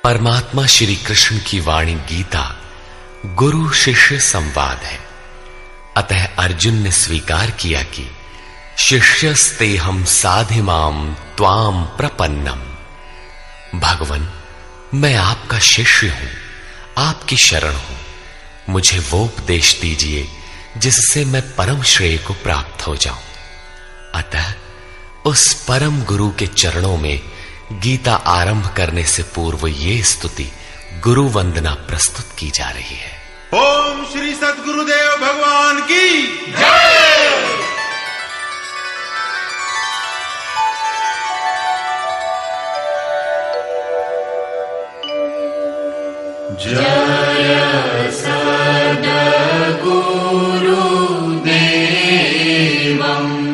परमात्मा श्री कृष्ण की वाणी गीता गुरु शिष्य संवाद है। अतः अर्जुन ने स्वीकार किया कि शिष्यस्तेहं साधिमाम त्वाम प्रपन्नम। भगवन, मैं आपका शिष्य हूं, आपकी शरण हूं। मुझे वो उपदेश दीजिए जिससे मैं परम श्रेय को प्राप्त हो जाऊं। अतः उस परम गुरु के चरणों में गीता आरंभ करने से पूर्व ये स्तुति गुरु वंदना प्रस्तुत की जा रही है। ओम श्री सद्गुरुदेव भगवान की जय। जय सद्गुरुदेवं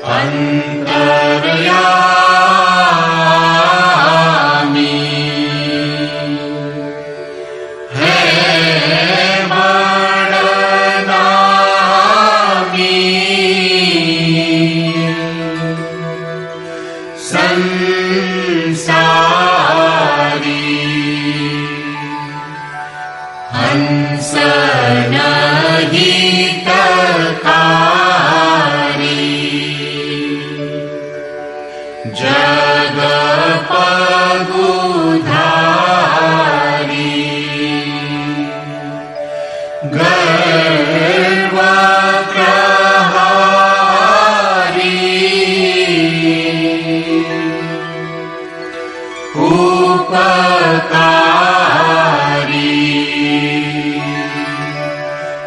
अंतर्यामी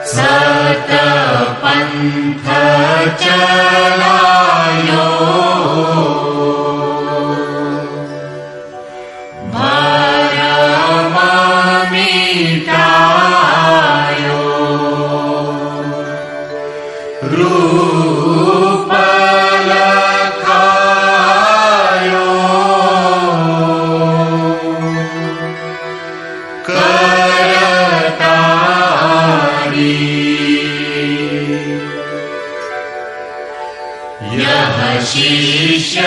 सत पंथ चलायो भरम मिटायो रूप लखायो यह शिष्य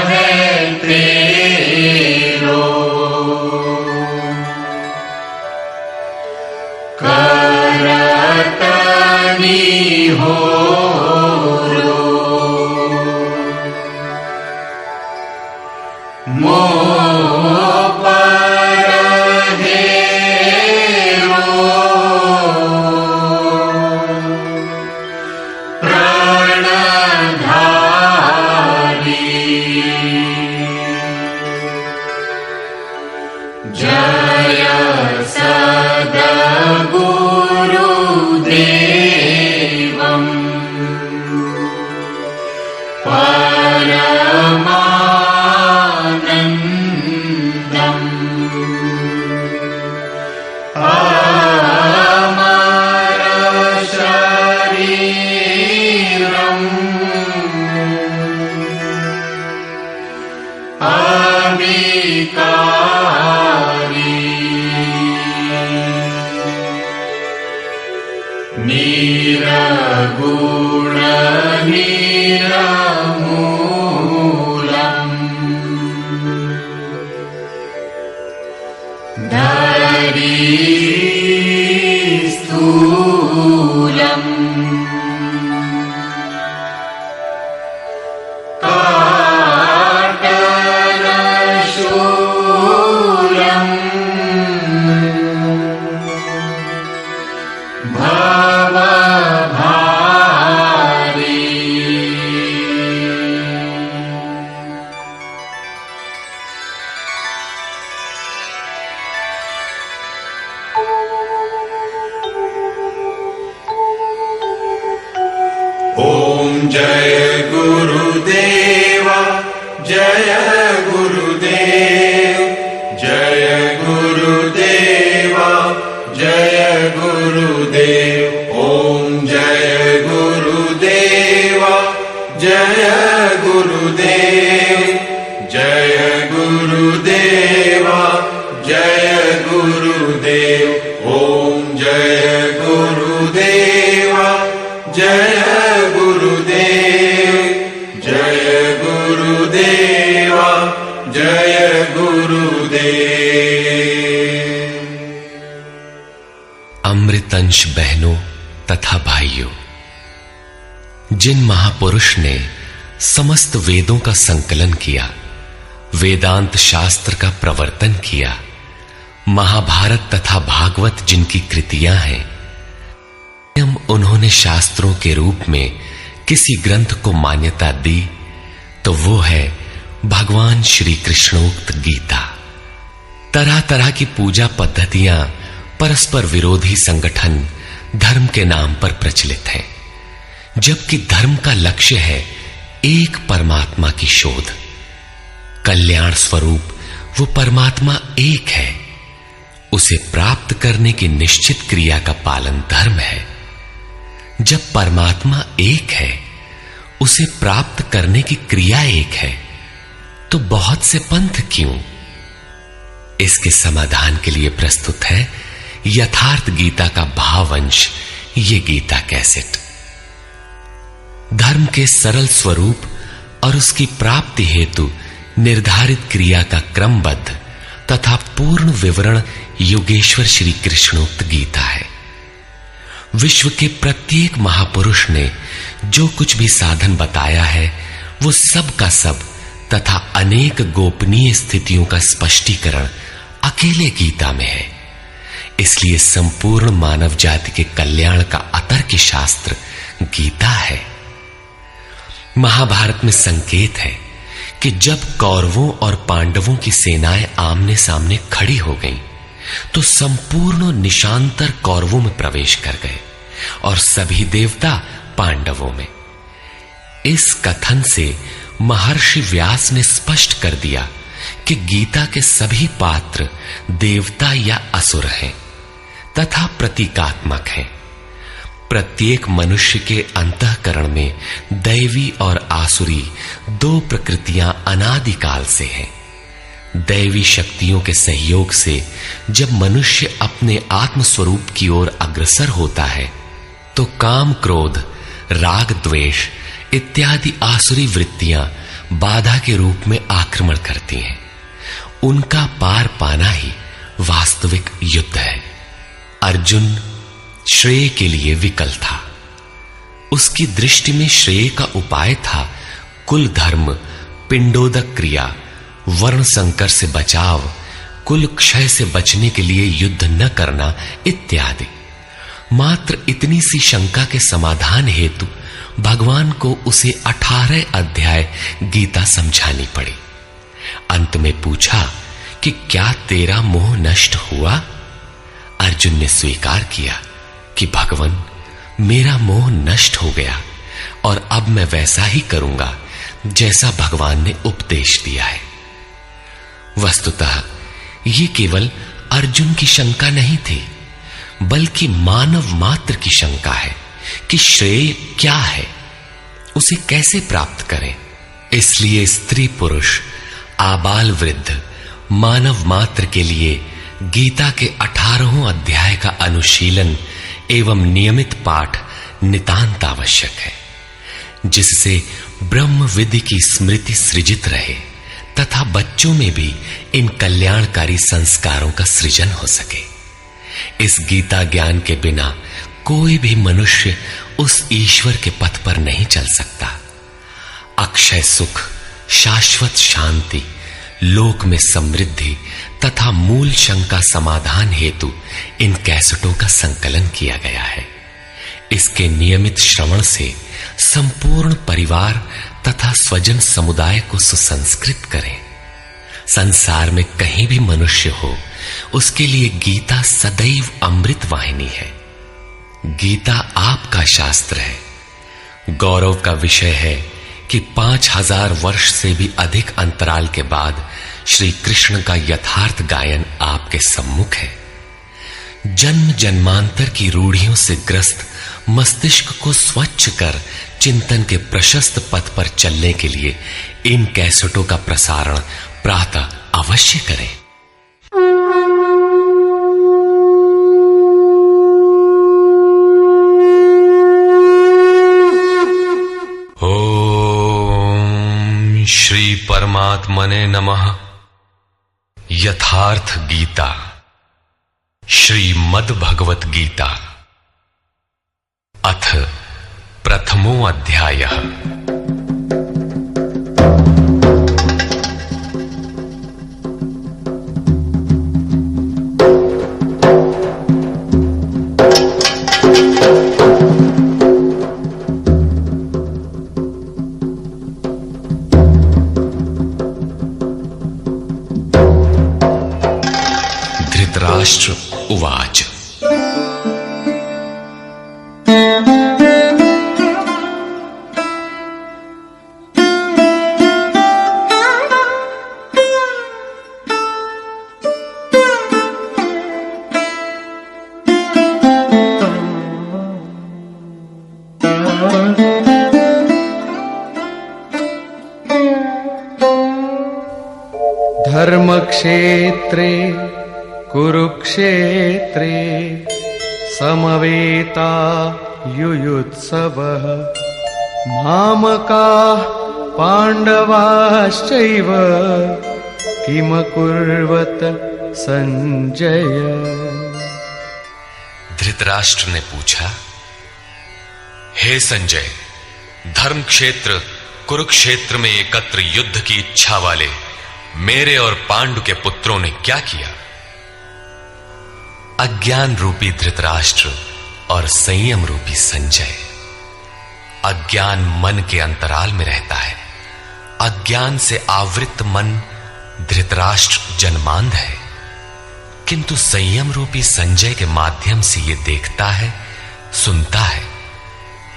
है तेरो करतनी हो मोह पर हेरो जय सद्गुरुदेवम् परमानन्दम् अमर शरीरम् अविकारी निरगुण निरमूलम् धरी स्थूलम् काटनशूलम् भवभारी ओम जय गुरुदेव जय गुरुदेव जय गुरुदेव जय गुरुदेव ओम जय गुरुदेव जय गुरुदेव जय गुरुदेव जय गुरुदेव ओम जय गुरुदेव जय गुरुदेव जय गुरुदेव जय गुरुदेव। अमृतंश बहनों तथा भाइयों, जिन महापुरुष ने समस्त वेदों का संकलन किया, वेदांत शास्त्र का प्रवर्तन किया, महाभारत तथा भागवत जिनकी कृतियां हैं, उन्होंने शास्त्रों के रूप में किसी ग्रंथ को मान्यता दी तो वो है भगवान श्री कृष्णोक्त गीता। तरह तरह की पूजा पद्धतियां, परस्पर विरोधी संगठन धर्म के नाम पर प्रचलित हैं, जबकि धर्म का लक्ष्य है एक परमात्मा की शोध। कल्याण स्वरूप वो परमात्मा एक है, उसे प्राप्त करने की निश्चित क्रिया का पालन धर्म है। जब परमात्मा एक है, उसे प्राप्त करने की क्रिया एक है, तो बहुत से पंथ क्यों? इसके समाधान के लिए प्रस्तुत है यथार्थ गीता का भावांश, ये गीता कैसेट। धर्म के सरल स्वरूप और उसकी प्राप्ति हेतु निर्धारित क्रिया का क्रमबद्ध तथा पूर्ण विवरण योगेश्वर श्री कृष्णोक्त गीता है। विश्व के प्रत्येक महापुरुष ने जो कुछ भी साधन बताया है, वो सब का सब तथा अनेक गोपनीय स्थितियों का स्पष्टीकरण अकेले गीता में है। इसलिए संपूर्ण मानव जाति के कल्याण का अतर्क शास्त्र गीता है। महाभारत में संकेत है कि जब कौरवों और पांडवों की सेनाएं आमने सामने खड़ी हो गईं, तो संपूर्ण निशांतर कौरवों में प्रवेश कर गए और सभी देवता पांडवों में। इस कथन से महर्षि व्यास ने स्पष्ट कर दिया कि गीता के सभी पात्र देवता या असुर हैं तथा प्रतीकात्मक हैं। प्रत्येक मनुष्य के अंतःकरण में दैवी और आसुरी दो प्रकृतियां अनादिकाल से हैं। दैवी शक्तियों के सहयोग से जब मनुष्य अपने आत्म स्वरूप की ओर अग्रसर होता है, तो काम, क्रोध, राग, द्वेष इत्यादि आसुरी वृत्तियां बाधा के रूप में आक्रमण करती हैं। उनका पार पाना ही वास्तविक युद्ध है। अर्जुन श्रेय के लिए विकल था। उसकी दृष्टि में श्रेय का उपाय था कुल धर्म, पिंडोदक क्रिया, वर्ण संकर से बचाव, कुल क्षय से बचने के लिए युद्ध न करना इत्यादि। मात्र इतनी सी शंका के समाधान हेतु भगवान को उसे 18 अध्याय गीता समझानी पड़ी। अंत में पूछा कि क्या तेरा मोह नष्ट हुआ? अर्जुन ने स्वीकार किया कि भगवान, मेरा मोह नष्ट हो गया और अब मैं वैसा ही करूंगा जैसा भगवान ने उपदेश दिया है। वस्तुतः ये केवल अर्जुन की शंका नहीं थी, बल्कि मानव मात्र की शंका है कि श्रेय क्या है, उसे कैसे प्राप्त करें। इसलिए स्त्री पुरुष, आबाल वृद्ध, मानव मात्र के लिए गीता के 18 अध्याय का अनुशीलन एवं नियमित पाठ नितांत आवश्यक है, जिससे ब्रह्म विधि की स्मृति सृजित रहे तथा बच्चों में भी इन कल्याणकारी संस्कारों का सृजन हो सके। इस गीता ज्ञान के बिना कोई भी मनुष्य उस ईश्वर के पथ पर नहीं चल सकता। अक्षय सुख, शाश्वत शांति, लोक में समृद्धि तथा मूल शंका समाधान हेतु इन कैसेटों का संकलन किया गया है। इसके नियमित श्रवण से संपूर्ण परिवार तथा स्वजन समुदाय को सुसंस्कृत करें। संसार में कहीं भी मनुष्य हो, उसके लिए गीता सदैव अमृत वाहिनी है। गीता आपका शास्त्र है। गौरव का विषय है कि 5000 वर्ष से भी अधिक अंतराल के बाद श्री कृष्ण का यथार्थ गायन आपके सम्मुख है। जन्म जन्मांतर की रूढ़ियों से ग्रस्त मस्तिष्क को स्वच्छ कर चिंतन के प्रशस्त पथ पर चलने के लिए इन कैसेटों का प्रसारण प्रातः अवश्य करें। ओम श्री परमात्मने नमः। यथार्थ गीता, श्रीमद् भगवत गीता, अथ प्रथमो अध्यायः। धृतराष्ट्र उवाच। धर्मक्षेत्रे कुरुक्षेत्रे समवेता युयुत्सवः मामकाः पाण्डवाश्चैव किमकुर्वत संजय। धृतराष्ट्र ने पूछा, हे संजय, धर्म क्षेत्र कुरुक्षेत्र में एकत्र युद्ध की इच्छा वाले मेरे और पांडु के पुत्रों ने क्या किया? अज्ञान रूपी धृतराष्ट्र और संयम रूपी संजय। अज्ञान मन के अंतराल में रहता है अज्ञान से आवृत मन धृतराष्ट्र जन्मांध है, किंतु संयम रूपी संजय के माध्यम से यह देखता है, सुनता है।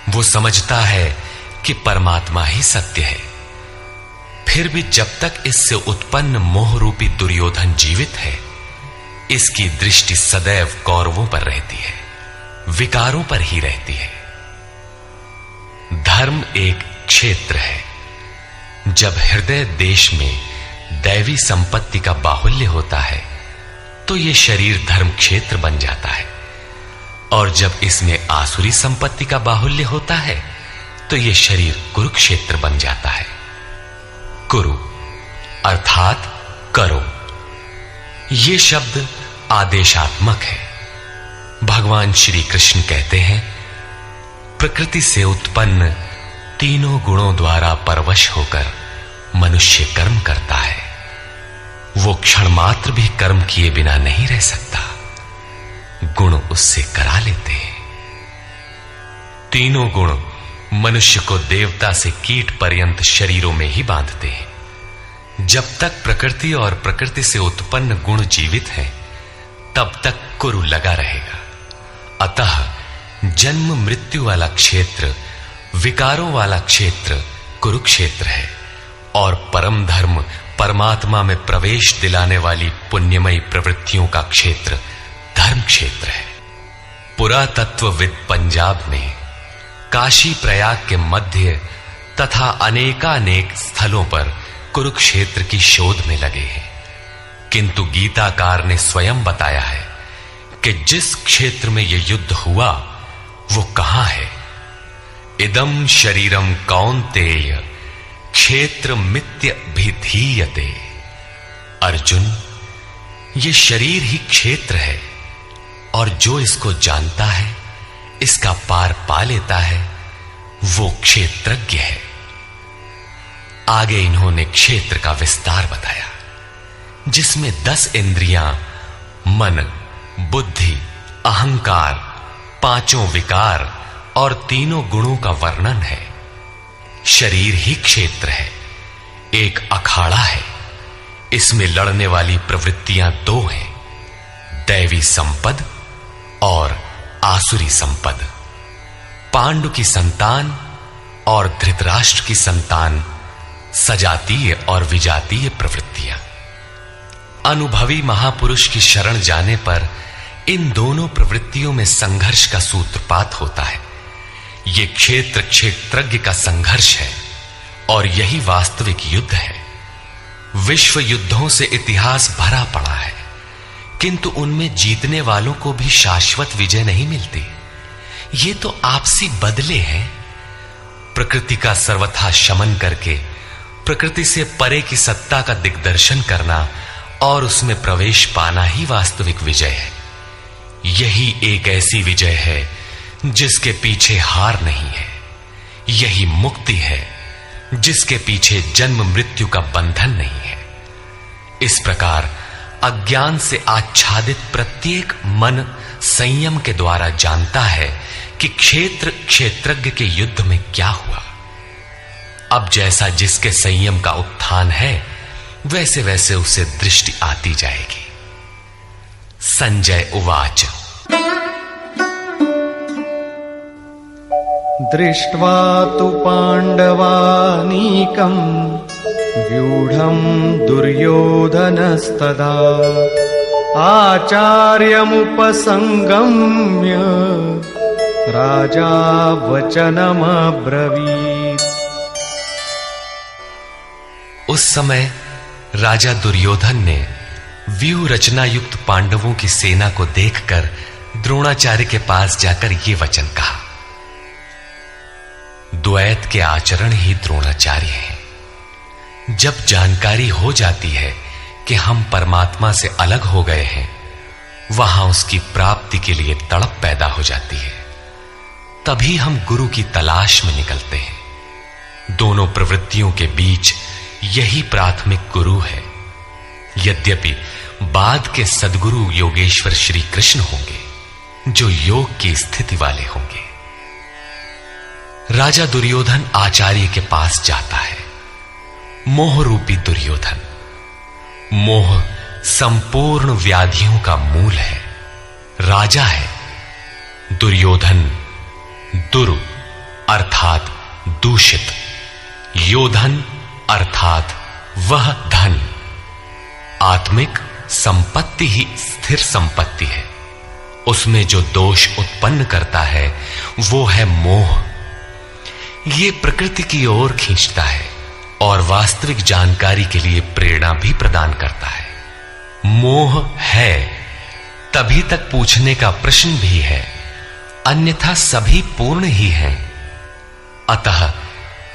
वो समझता है कि परमात्मा ही सत्य है। फिर भी जब तक इससे उत्पन्न मोह रूपी दुर्योधन जीवित है, इसकी दृष्टि सदैव कौरवों पर रहती है, विकारों पर ही रहती है। धर्म एक क्षेत्र है। जब हृदय देश में दैवी संपत्ति का बाहुल्य होता है तो यह शरीर धर्म क्षेत्र बन जाता है, और जब इसमें आसुरी संपत्ति का बाहुल्य होता है तो यह शरीर कुरुक्षेत्र बन जाता है। कुरु अर्थात करो। यह शब्द आदेशात्मक है। भगवान श्री कृष्ण कहते हैं, प्रकृति से उत्पन्न तीनों गुणों द्वारा परवश होकर मनुष्य कर्म करता है। वो क्षण मात्र भी कर्म किए बिना नहीं रह सकता, गुण उससे करा लेते हैं। तीनों गुण मनुष्य को देवता से कीट पर्यंत शरीरों में ही बांधते हैं। जब तक प्रकृति और प्रकृति से उत्पन्न गुण जीवित हैं, तब तक कुरु लगा रहेगा। अतः जन्म मृत्यु वाला क्षेत्र, विकारों वाला क्षेत्र कुरुक्षेत्र है, और परम धर्म परमात्मा में प्रवेश दिलाने वाली पुण्यमयी प्रवृत्तियों का क्षेत्र धर्म क्षेत्र है। पुरातत्वविद पंजाब में काशी प्रयाग के मध्य तथा अनेकानेक स्थलों पर कुरुक्षेत्र की शोध में लगे हैं, किंतु गीताकार ने स्वयं बताया है कि जिस क्षेत्र में यह युद्ध हुआ वो कहां है। इदम शरीरम कौन्तेय क्षेत्र मित्य भिधीयते। अर्जुन, ये शरीर ही क्षेत्र है, और जो इसको जानता है, इसका पार पा लेता है, वो क्षेत्रज्ञ है। आगे इन्होंने क्षेत्र का विस्तार बताया, जिसमें 10 इंद्रियां, मन, बुद्धि, अहंकार, 5 विकार और 3 गुणों का वर्णन है। शरीर ही क्षेत्र है, एक अखाड़ा है। इसमें लड़ने वाली प्रवृत्तियां 2 हैं, दैवी संपद और आसुरी संपद। पांडु की संतान और धृतराष्ट्र की संतान सजातीय और विजातीय प्रवृत्तियां। अनुभवी महापुरुष की शरण जाने पर इन दोनों प्रवृत्तियों में संघर्ष का सूत्रपात होता है। यह क्षेत्र क्षेत्रज्ञ का संघर्ष है, और यही वास्तविक युद्ध है। विश्व युद्धों से इतिहास भरा पड़ा है, किंतु उनमें जीतने वालों को भी शाश्वत विजय नहीं मिलती। ये तो आपसी बदले हैं। प्रकृति का सर्वथा शमन करके प्रकृति से परे की सत्ता का दिग्दर्शन करना और उसमें प्रवेश पाना ही वास्तविक विजय है। यही एक ऐसी विजय है जिसके पीछे हार नहीं है। यही मुक्ति है जिसके पीछे जन्म मृत्यु का बंधन नहीं है। इस प्रकार अज्ञान से आच्छादित प्रत्येक मन संयम के द्वारा जानता है कि क्षेत्र क्षेत्रज्ञ के युद्ध में क्या हुआ। अब जैसा जिसके संयम का उत्थान है, वैसे वैसे उसे दृष्टि आती जाएगी। संजय उवाच। दृष्ट्वा तु पाण्डवानीकम् व्यूढम् दुर्योधनस्तदा आचार्यमुपसंगम्य राजा वचनमब्रवीत्। उस समय राजा दुर्योधन ने व्यूह रचना युक्त पांडवों की सेना को देखकर द्रोणाचार्य के पास जाकर ये वचन कहा। द्वैत के आचरण ही द्रोणाचार्य हैं। जब जानकारी हो जाती है कि हम परमात्मा से अलग हो गए हैं, वहां उसकी प्राप्ति के लिए तड़प पैदा हो जाती है। तभी हम गुरु की तलाश में निकलते हैं। दोनों प्रवृत्तियों के बीच यही प्राथमिक गुरु है। यद्यपि बाद के सद्गुरु योगेश्वर श्री कृष्ण होंगे, जो योग की स्थिति वाले होंगे। राजा दुर्योधन आचार्य के पास जाता है। मोह रूपी दुर्योधन। मोह संपूर्ण व्याधियों का मूल है, राजा है। दुर्योधन दुरु अर्थात दूषित, योधन अर्थात वह धन। आत्मिक संपत्ति ही स्थिर संपत्ति है, उसमें जो दोष उत्पन्न करता है वो है मोह। ये प्रकृति की ओर खींचता है और वास्तविक जानकारी के लिए प्रेरणा भी प्रदान करता है। मोह है तभी तक पूछने का प्रश्न भी है, अन्यथा सभी पूर्ण ही हैं। अतः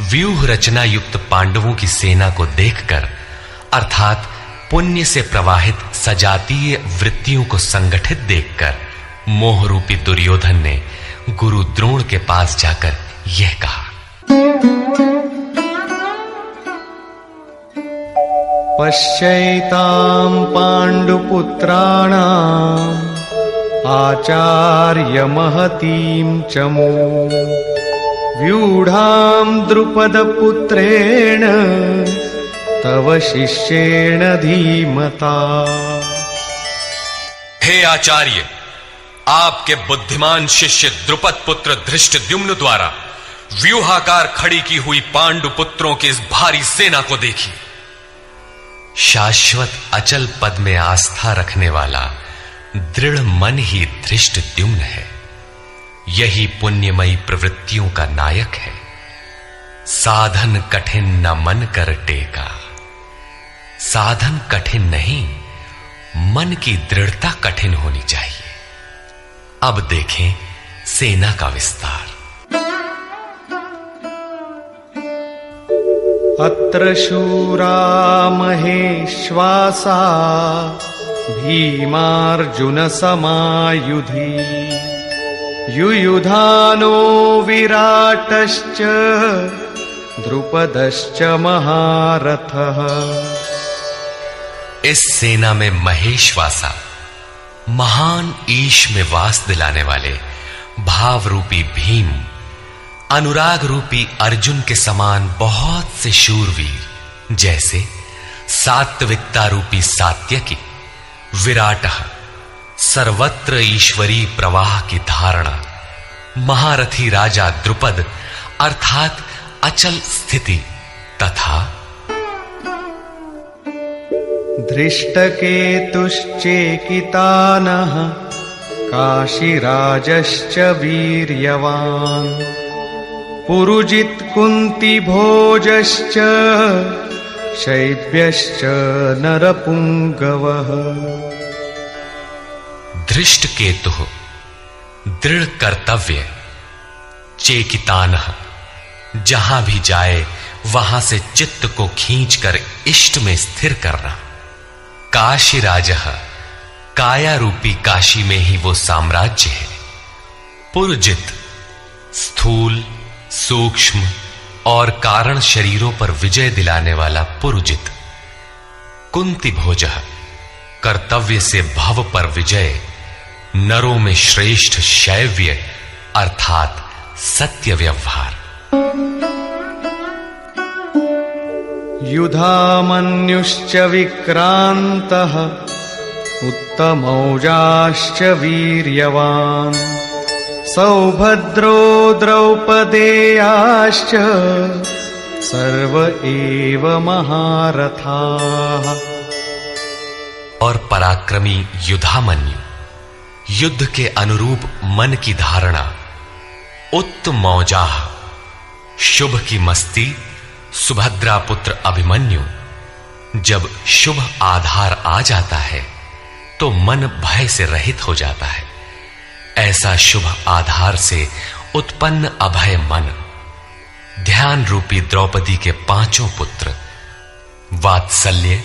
व्यूह रचना युक्त पांडवों की सेना को देखकर, अर्थात पुण्य से प्रवाहित सजातीय वृत्तियों को संगठित देखकर, मोह रूपी दुर्योधन ने गुरु द्रोण के पास जाकर यह कहा, पश्यैतां पांडुपुत्राणां आचार्य महतीं चमू व्यूढ़ां द्रुपदपुत्रेण तव शिष्येण धीमता। हे आचार्य, आपके बुद्धिमान शिष्य द्रुपद पुत्र धृष्टद्युम्न द्वारा व्यूहाकार खड़ी की हुई पांडु पुत्रों की इस भारी सेना को देखिए। शाश्वत अचल पद में आस्था रखने वाला दृढ़ मन ही धृष्टद्युम्न है। यही पुण्यमयी प्रवृत्तियों का नायक है। साधन कठिन न मन कर टेका। साधन कठिन नहीं, मन की दृढ़ता कठिन होनी चाहिए। अब देखें सेना का विस्तार। अत्र शूरा महेश्वासा भीमार्जुन समायुधि युयुधानो विराटश्च द्रुपदश्च महारथः। इस सेना में महेश्वासा, महान ईश में वास दिलाने वाले भाव रूपी भीम, अनुराग रूपी अर्जुन के समान बहुत से शूरवीर, जैसे सात्विकता रूपी सात्यकी, विराट सर्वत्र ईश्वरी प्रवाह की धारणा, महारथी राजा द्रुपद अर्थात अचल स्थिति, तथा धृष्टकेतुश्चेकितानः काशीराजश्च वीर्यवान् पुरुजित् कुन्ती भोजश्च शैब्यश्च नरपुंगवः। धृष्ट केतु दृढ़ कर्तव्य, चेकितानः जहां भी जाए वहां से चित्त को खींचकर इष्ट में स्थिर करना, काशीराजः काया रूपी काशी में ही वो साम्राज्य है, पुरुजित स्थूल सूक्ष्म और कारण शरीरों पर विजय दिलाने वाला पुरुजित, कुंती भोजः कर्तव्य से भव पर विजय, नरों में श्रेष्ठ शैव्य अर्थात सत्य व्यवहार। युधामन्युश्च विक्रान्तः उत्तमौजाश्च वीर्यवान् सौभद्रो द्रौपदेयाश्च सर्व एव महारथाः। और पराक्रमी युधामन्यु, युद्ध के अनुरूप मन की धारणा, उत्तमौजाह शुभ की मस्ती, सुभद्रा पुत्र अभिमन्यु। जब शुभ आधार आ जाता है तो मन भय से रहित हो जाता है। ऐसा शुभ आधार से उत्पन्न अभय मन, ध्यान रूपी द्रौपदी के पांचों पुत्र वात्सल्य,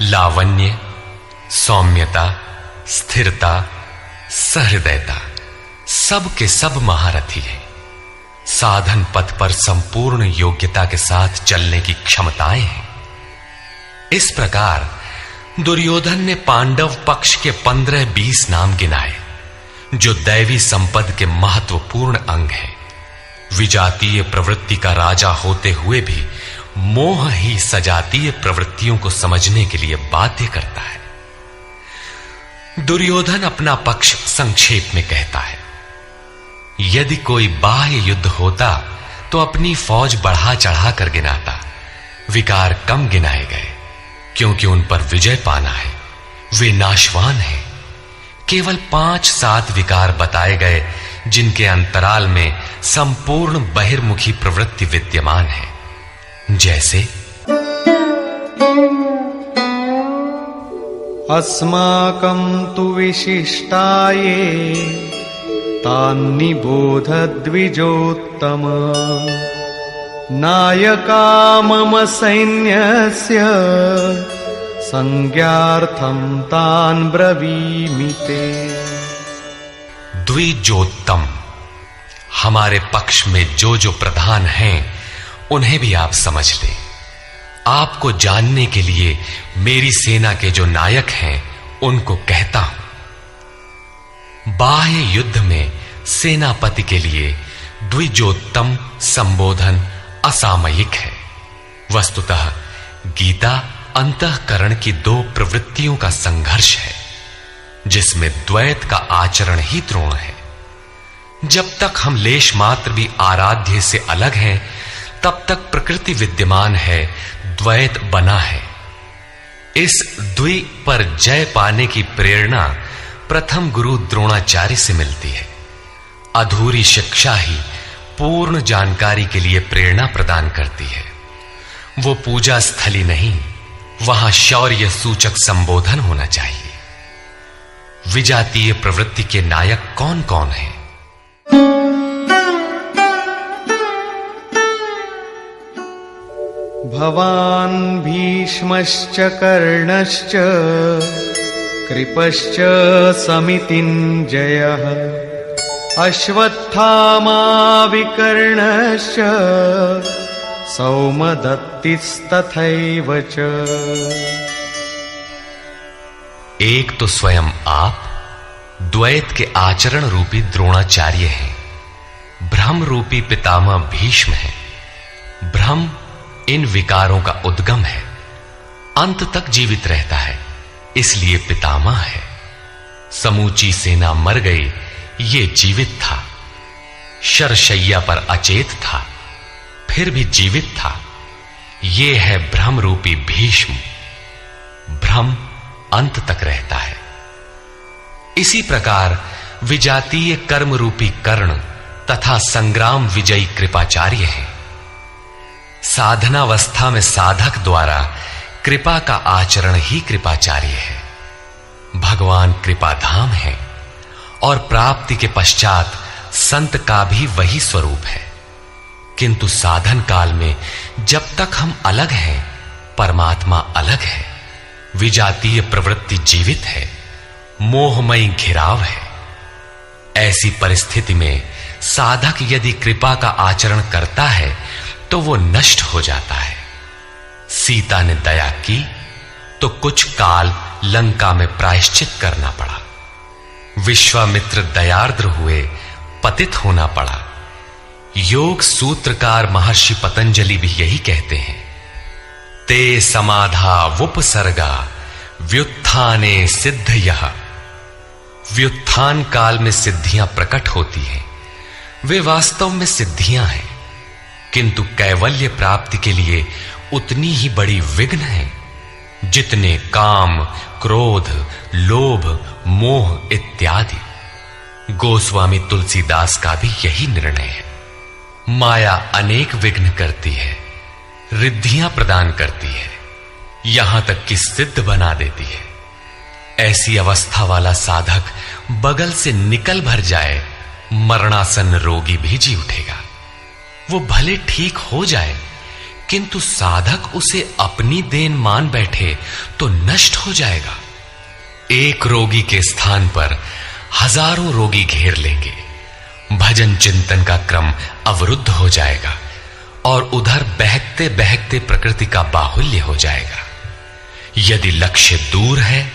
लावण्य, सौम्यता, स्थिरता, सहृदयता, सब के सब महारथी है। साधन पथ पर संपूर्ण योग्यता के साथ चलने की क्षमताएं हैं। इस प्रकार दुर्योधन ने पांडव पक्ष के 15-20 नाम गिनाए, जो दैवी संपद के महत्वपूर्ण अंग है। विजातीय प्रवृत्ति का राजा होते हुए भी मोह ही सजातीय प्रवृत्तियों को समझने के लिए बाध्य करता है। दुर्योधन अपना पक्ष संक्षेप में कहता है, यदि कोई बाह्य युद्ध होता तो अपनी फौज बढ़ा चढ़ा कर गिनाता, विकार कम गिनाए गए, क्योंकि उन पर विजय पाना है, वे नाशवान हैं। केवल 5-7 विकार बताए गए, जिनके अंतराल में संपूर्ण बहिर्मुखी प्रवृत्ति विद्यमान है, जैसे अस्माकं तु विशिष्टाये तान्निबोध द्विजोत्तम नायका मम सैन्यस्य संज्ञार्थं तान् ब्रवीमि ते। द्विजोत्तम, हमारे पक्ष में जो जो प्रधान हैं उन्हें भी आप समझ लें। आपको जानने के लिए मेरी सेना के जो नायक हैं उनको कहता हूं। बाह्य युद्ध में सेनापति के लिए द्विजोत्तम संबोधन असामयिक है। वस्तुतः गीता अंतःकरण की 2 प्रवृत्तियों का संघर्ष है, जिसमें द्वैत का आचरण ही द्रोण है। जब तक हम लेश मात्र भी आराध्य से अलग हैं, तब तक प्रकृति विद्यमान है, द्वैत बना है। इस द्वि पर जय पाने की प्रेरणा प्रथम गुरु द्रोणाचार्य से मिलती है। अधूरी शिक्षा ही पूर्ण जानकारी के लिए प्रेरणा प्रदान करती है। वो पूजा स्थली नहीं, वहां शौर्य सूचक संबोधन होना चाहिए। विजातीय प्रवृत्ति के नायक कौन कौन हैं? भवान् भीष्मश्च कर्णश्च कृपश्च समितिञ्जयः अश्वत्थामा विकर्णश्च सौमदत्तिस्तथैव च। एक तो स्वयं आप द्वैत के आचरण रूपी द्रोणाचार्य हैं। भ्रम रूपी पितामह भीष्म है। भ्रम इन विकारों का उद्गम है, अंत तक जीवित रहता है, इसलिए पितामह है। समूची सेना मर गई, ये जीवित था। शरशैया पर अचेत था, फिर भी जीवित था। ये है भ्रम रूपी भीष्म। भ्रम अंत तक रहता है। इसी प्रकार विजातीय कर्म रूपी कर्ण तथा संग्राम विजयी कृपाचार्य है। साधनावस्था में साधक द्वारा कृपा का आचरण ही कृपाचार्य है। भगवान कृपाधाम है और प्राप्ति के पश्चात संत का भी वही स्वरूप है। किंतु साधन काल में जब तक हम अलग हैं, परमात्मा अलग है। विजातीय प्रवृत्ति जीवित है, मोहमयी घिराव है। ऐसी परिस्थिति में साधक यदि कृपा का आचरण करता है तो वो नष्ट हो जाता है। सीता ने दया की तो कुछ काल लंका में प्रायश्चित करना पड़ा। विश्वामित्र दयार्द्र हुए, पतित होना पड़ा। योग सूत्रकार महर्षि पतंजलि भी यही कहते हैं, ते समाधा वुपसर्गा व्युत्थाने सिद्धयः। व्युत्थान काल में सिद्धियां प्रकट होती हैं, वे वास्तव में सिद्धियां हैं, किंतु कैवल्य प्राप्ति के लिए उतनी ही बड़ी विघ्न है जितने काम, क्रोध, लोभ, मोह इत्यादि। गोस्वामी तुलसीदास का भी यही निर्णय है। माया अनेक विघ्न करती है, रिद्धियां प्रदान करती है, यहां तक कि सिद्ध बना देती है। ऐसी अवस्था वाला साधक बगल से निकल भर जाए, मरणासन रोगी भी जी उठेगा। वो भले ठीक हो जाए, किंतु साधक उसे अपनी देन मान बैठे तो नष्ट हो जाएगा। एक रोगी के स्थान पर हजारों रोगी घेर लेंगे। भजन चिंतन का क्रम अवरुद्ध हो जाएगा और उधर बहकते बहकते प्रकृति का बाहुल्य हो जाएगा। यदि लक्ष्य दूर है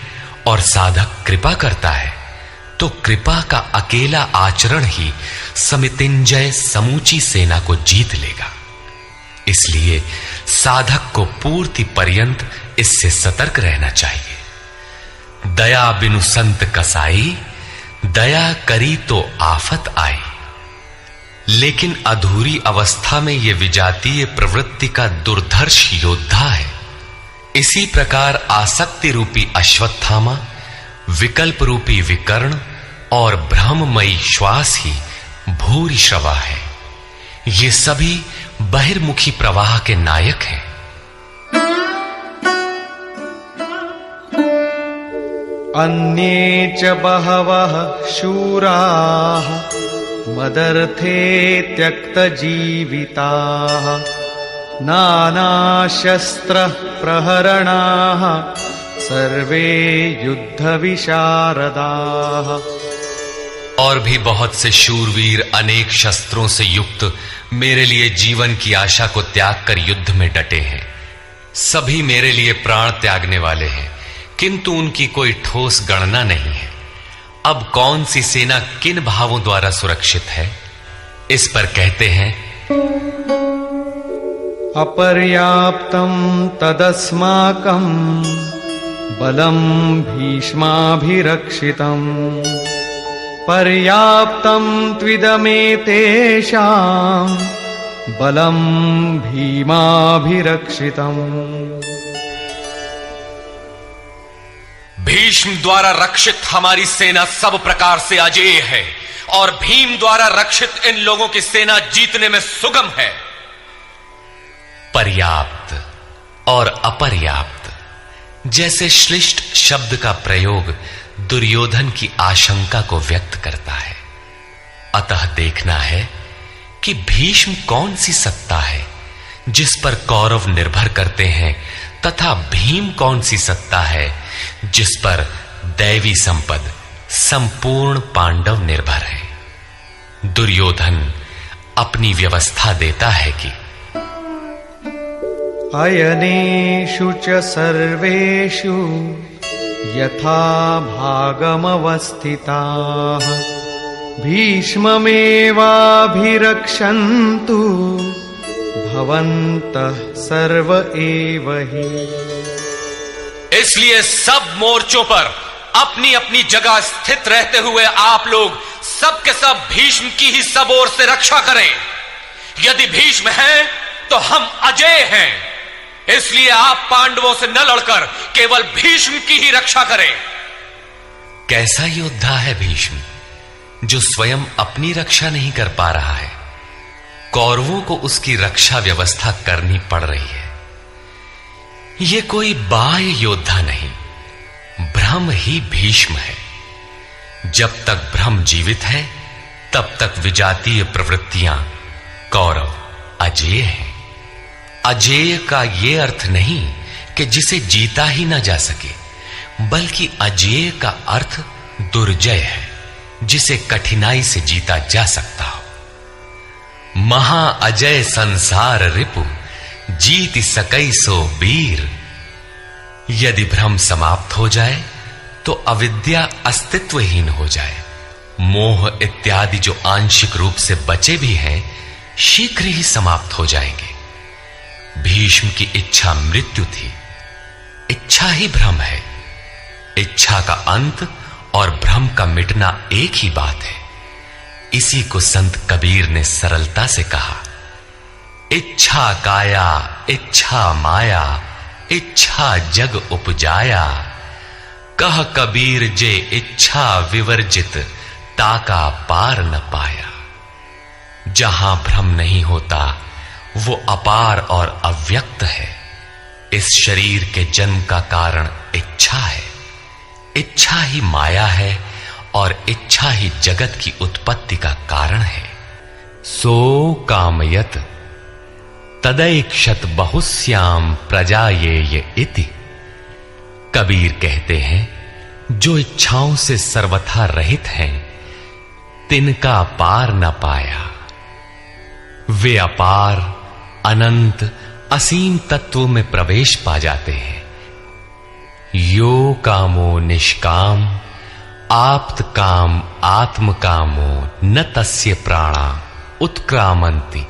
और साधक कृपा करता है तो कृपा का अकेला आचरण ही समितिंजय समूची सेना को जीत लेगा। इसलिए साधक को पूर्ति पर्यंत इससे सतर्क रहना चाहिए। दया बिनु संत कसाई, दया करी तो आफत आई। लेकिन अधूरी अवस्था में यह विजातीय प्रवृत्ति का दुर्धर्ष योद्धा है। इसी प्रकार आसक्ति रूपी अश्वत्थामा, विकल्प रूपी विकर्ण और भ्रममयी श्वास ही भूरिश्रवा है। ये सभी बहिर्मुखी प्रवाह के नायक हैं। अन्ये च बहवः शूराः मदर्थे त्यक्तजीविताः नानाशस्त्र प्रहरणाः सर्वे युद्धविशारदाः। और भी बहुत से शूरवीर अनेक शस्त्रों से युक्त मेरे लिए जीवन की आशा को त्याग कर युद्ध में डटे हैं। सभी मेरे लिए प्राण त्यागने वाले हैं, किंतु उनकी कोई ठोस गणना नहीं है। अब कौन सी सेना किन भावों द्वारा सुरक्षित है, इस पर कहते हैं अपर्याप्तं तदस्माकं बलं भीष्माभिरक्षितं पर्याप्तं त्विदमेतेषां बलं भीमाभिरक्षितम्। भीष्म द्वारा रक्षित हमारी सेना सब प्रकार से अजेय है और भीम द्वारा रक्षित इन लोगों की सेना जीतने में सुगम है। पर्याप्त और अपर्याप्त जैसे श्लिष्ट शब्द का प्रयोग दुर्योधन की आशंका को व्यक्त करता है। अतः देखना है कि भीष्म कौन सी सत्ता है जिस पर कौरव निर्भर करते हैं, तथा भीम कौन सी सत्ता है जिस पर दैवी संपद संपूर्ण पांडव निर्भर है। दुर्योधन अपनी व्यवस्था देता है कि अयनेषु च सर्वेषु यथा भागमवस्थिताः भीष्ममेवाभिरक्षन्तु भवन्तः सर्व एव हि। इसलिए सब मोर्चों पर अपनी अपनी जगह स्थित रहते हुए आप लोग सबके सब भीष्म की ही सब ओर से रक्षा करें। यदि भीष्म हैं तो हम अजेय हैं, इसलिए आप पांडवों से न लड़कर केवल भीष्म की ही रक्षा करें। कैसा योद्धा है भीष्म, जो स्वयं अपनी रक्षा नहीं कर पा रहा है, कौरवों को उसकी रक्षा व्यवस्था करनी पड़ रही है। यह कोई बाह्य योद्धा नहीं, ब्रह्म ही भीष्म है। जब तक ब्रह्म जीवित है तब तक विजातीय प्रवृत्तियां कौरव अजेय हैं। अजेय का यह अर्थ नहीं कि जिसे जीता ही ना जा सके, बल्कि अजेय का अर्थ दुर्जय है, जिसे कठिनाई से जीता जा सकता हो। महा अजय संसार रिपु जीत सकई सो वीर। यदि भ्रम समाप्त हो जाए तो अविद्या अस्तित्वहीन हो जाए। मोह इत्यादि जो आंशिक रूप से बचे भी हैं, शीघ्र ही समाप्त हो जाएंगे। भीष्म की इच्छा मृत्यु थी, इच्छा ही भ्रम है। इच्छा का अंत और भ्रम का मिटना एक ही बात है। इसी को संत कबीर ने सरलता से कहा, इच्छा काया इच्छा माया इच्छा जग उपजाया। कह कबीर जे इच्छा विवर्जित ताका पार न पाया। जहां भ्रम नहीं होता वो अपार और अव्यक्त है। इस शरीर के जन्म का कारण इच्छा है, इच्छा ही माया है और इच्छा ही जगत की उत्पत्ति का कारण है। सो कामयत तदैक्षत बहुश्याम प्रजायेय इति। कबीर कहते हैं, जो इच्छाओं से सर्वथा रहित हैं, तिनका पार न पाया। वे अपार अनंत असीम तत्व में प्रवेश पा जाते हैं। यो कामो निष्काम आप्त काम आत्म कामो न तस्य प्राणा उत्क्रामंति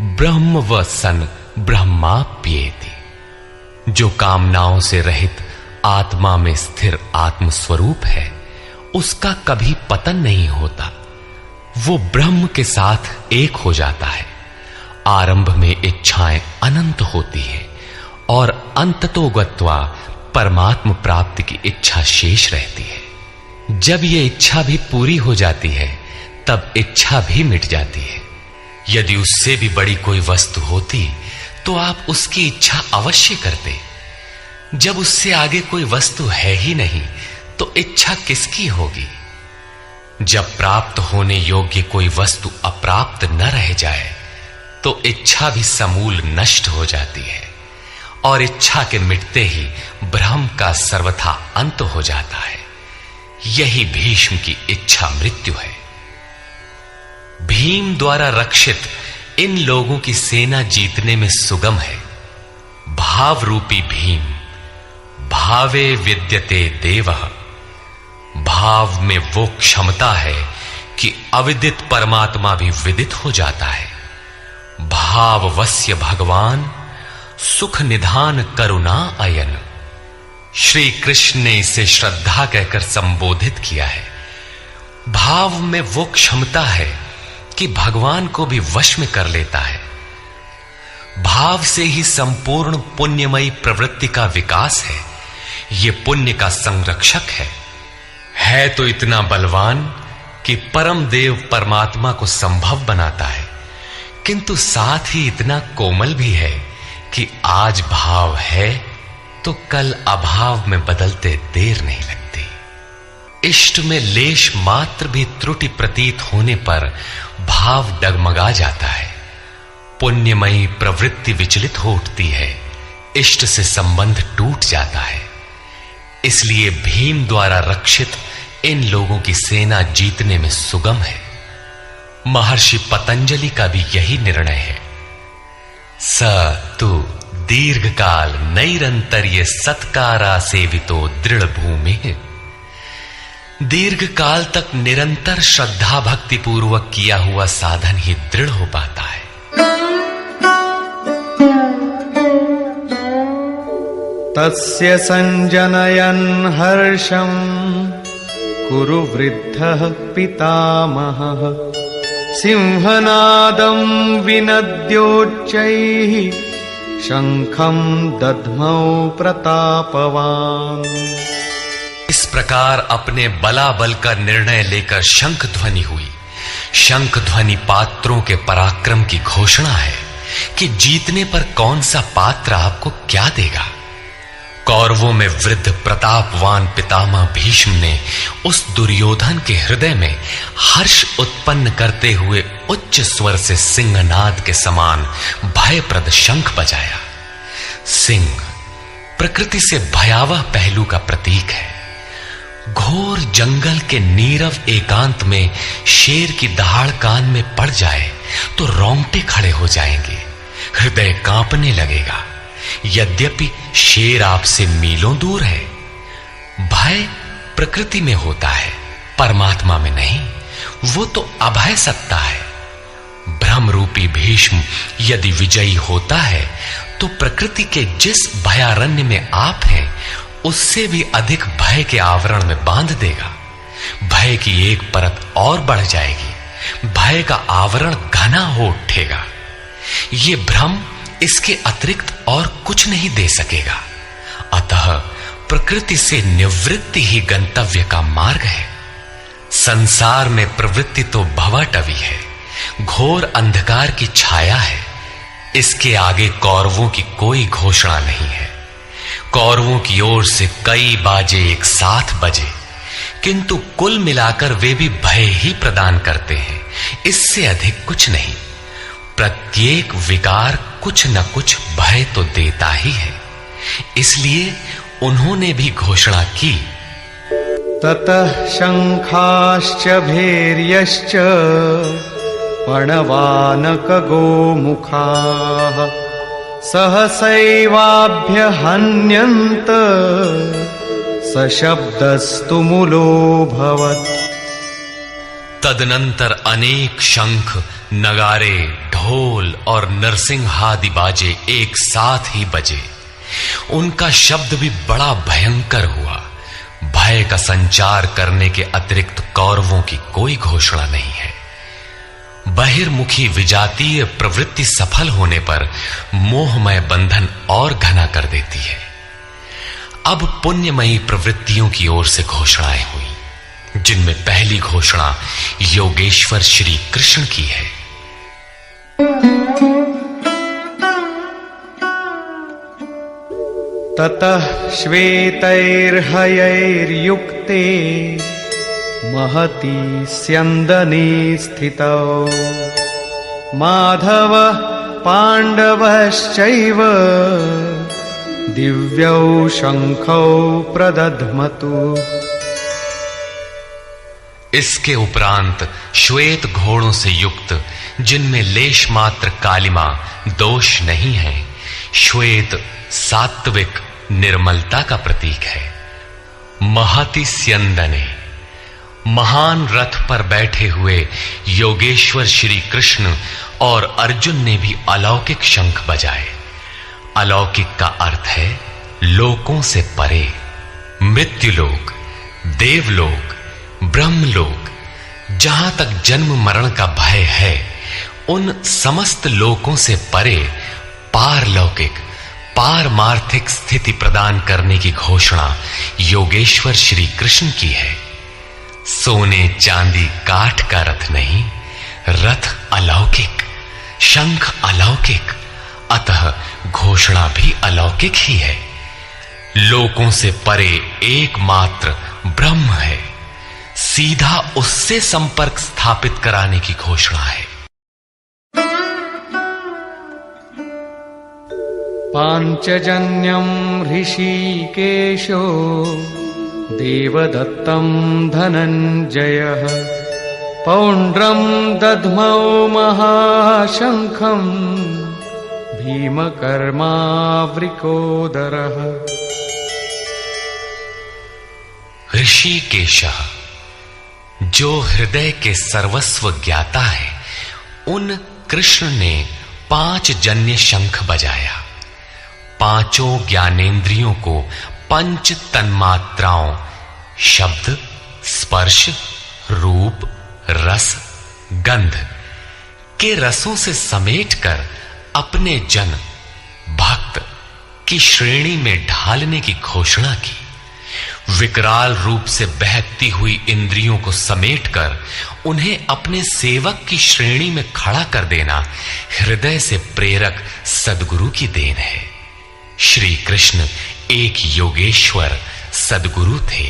ब्रह्म व सन ब्रह्माप्येति। जो कामनाओं से रहित आत्मा में स्थिर आत्म स्वरूप है, उसका कभी पतन नहीं होता। वो ब्रह्म के साथ एक हो जाता है। आरंभ में इच्छाएं अनंत होती हैं और अंततो गत्वा परमात्म प्राप्ति की इच्छा शेष रहती है। जब ये इच्छा भी पूरी हो जाती है, तब इच्छा भी मिट जाती है। यदि उससे भी बड़ी कोई वस्तु होती तो आप उसकी इच्छा अवश्य करते। जब उससे आगे कोई वस्तु है ही नहीं, तो इच्छा किसकी होगी? जब प्राप्त होने योग्य कोई वस्तु अप्राप्त न रह जाए, तो इच्छा भी समूल नष्ट हो जाती है और इच्छा के मिटते ही ब्रह्म का सर्वथा अंत हो जाता है। यही भीष्म की इच्छा मृत्यु है। भीम द्वारा रक्षित इन लोगों की सेना जीतने में सुगम है। भाव रूपी भीम भावे विद्यते देवः। भाव में वो क्षमता है कि अविदित परमात्मा भी विदित हो जाता है। भाववस्य भगवान सुख निधान करुणा अयन। श्री कृष्ण ने इसे श्रद्धा कहकर संबोधित किया है। भाव में वो क्षमता है कि भगवान को भी वश में कर लेता है। भाव से ही संपूर्ण पुण्यमयी प्रवृत्ति का विकास है। ये पुण्य का संरक्षक है तो इतना बलवान कि परम देव परमात्मा को संभव बनाता है, किंतु साथ ही इतना कोमल भी है कि आज भाव है तो कल अभाव में बदलते देर नहीं लगती। इष्ट में लेश मात्र भी त्रुटि प्रतीत होने पर भाव डगमगा जाता है। पुण्यमयी प्रवृत्ति विचलित हो उठती है, इष्ट से संबंध टूट जाता है। इसलिए भीम द्वारा रक्षित इन लोगों की सेना जीतने में सुगम है। महर्षि पतंजलि का भी यही निर्णय है। स तु दीर्घ काल नैरंतर्य सत्कारा सेवितो दृढ़ भूमि। दीर्घ काल तक निरंतर श्रद्धा भक्ति पूर्वक किया हुआ साधन ही दृढ़ हो पाता है। तस्य संजनयन् हर्षं कुरु वृद्धः पितामहः। सिंहनादं विनद्योच्चैः शंखं दध्मौ प्रतापवान्। इस प्रकार अपने बलाबल का निर्णय लेकर शंख ध्वनि हुई। शंख ध्वनि पात्रों के पराक्रम की घोषणा है कि जीतने पर कौन सा पात्र आपको क्या देगा। कौरवों में वृद्ध प्रतापवान पितामह भीष्म ने उस दुर्योधन के हृदय में हर्ष उत्पन्न करते हुए उच्च स्वर से सिंहनाद के समान भयप्रद शंख बजाया। सिंह प्रकृति से भयावह पहलू का प्रतीक है। घोर जंगल के नीरव एकांत में शेर की दहाड़ कान में पड़ जाए तो रोंगटे खड़े हो जाएंगे, हृदय कांपने लगेगा। यद्यपि शेर आपसे मीलों दूर है। भय प्रकृति में होता है, परमात्मा में नहीं। वो तो अभय सत्ता है। ब्रह्म रूपी भीष्म यदि विजयी होता है तो प्रकृति के जिस भयारण्य में आप हैं उससे भी अधिक भय के आवरण में बांध देगा। भय की एक परत और बढ़ जाएगी, भय का आवरण घना हो उठेगा। ये भ्रम इसके अतिरिक्त और कुछ नहीं दे सकेगा। अतः प्रकृति से निवृत्ति ही गंतव्य का मार्ग है। संसार में प्रवृत्ति तो भवाटवी है, घोर अंधकार की छाया है। इसके आगे कौरवों की कोई घोषणा नहीं है। कौरवों की ओर से कई बाजे एक साथ बजे, किंतु कुल मिलाकर वे भी भय ही प्रदान करते हैं, इससे अधिक कुछ नहीं। प्रत्येक विकार कुछ न कुछ भय तो देता ही है। इसलिए उन्होंने भी घोषणा की, ततः शंखाश्च भैर्यश्च पणवानक गोमुखाः सहसैवाभ्यहन्यन्त सशब्दस्तु मूलोऽभवत्। तदनंतर अनेक शंख, नगारे, ढोल और नरसिंहादि बाजे एक साथ ही बजे। उनका शब्द भी बड़ा भयंकर हुआ। भय का संचार करने के अतिरिक्त कौरवों की कोई घोषणा नहीं है। बहिर्मुखी विजातीय प्रवृत्ति सफल होने पर मोहमय बंधन और घना कर देती है। अब पुण्यमयी प्रवृत्तियों की ओर से घोषणाएं हुई, जिनमें पहली घोषणा योगेश्वर श्री कृष्ण की है। ततः श्वेतैर्हयैर्युक्ते महती स्यन्दने स्थितौ माधव पाण्डवश्चैव दिव्यौ शंखौ प्रदध्मतु। इसके उपरांत श्वेत घोड़ों से युक्त, जिनमें लेश मात्र कालिमा दोष नहीं है, श्वेत सात्विक निर्मलता का प्रतीक है। महति स्यन्दने, महान रथ पर बैठे हुए योगेश्वर श्री कृष्ण और अर्जुन ने भी अलौकिक शंख बजाए। अलौकिक का अर्थ है लोकों से परे। मृत्युलोक, देवलोक, ब्रह्मलोक, जहां तक जन्म मरण का भय है, उन समस्त लोकों से परे पारलौकिक पारमार्थिक स्थिति प्रदान करने की घोषणा योगेश्वर श्री कृष्ण की है। सोने चांदी काठ का रथ नहीं, रथ अलौकिक, शंख अलौकिक, अतः घोषणा भी अलौकिक ही है। लोकों से परे एकमात्र ब्रह्म है, सीधा उससे संपर्क स्थापित कराने की घोषणा है। पांचजन्यं ऋषिकेशो देवदत्तं धनञ्जयः पौंड्रं दध्मौ महाशंखं भीमकर्मावृकोदरः। ऋषिकेशः, जो हृदय के सर्वस्व ज्ञाता है, उन कृष्ण ने 5 जन्य शंख बजाया। पांचों ज्ञानेंद्रियों को पंच तन्मात्राओं शब्द, स्पर्श, रूप, रस, गंध के रसों से समेटकर अपने जन भक्त की श्रेणी में ढालने की घोषणा की। विकराल रूप से बहकती हुई इंद्रियों को समेटकर उन्हें अपने सेवक की श्रेणी में खड़ा कर देना हृदय से प्रेरक सद्गुरु की देन है। श्री कृष्ण एक योगेश्वर सद्गुरु थे।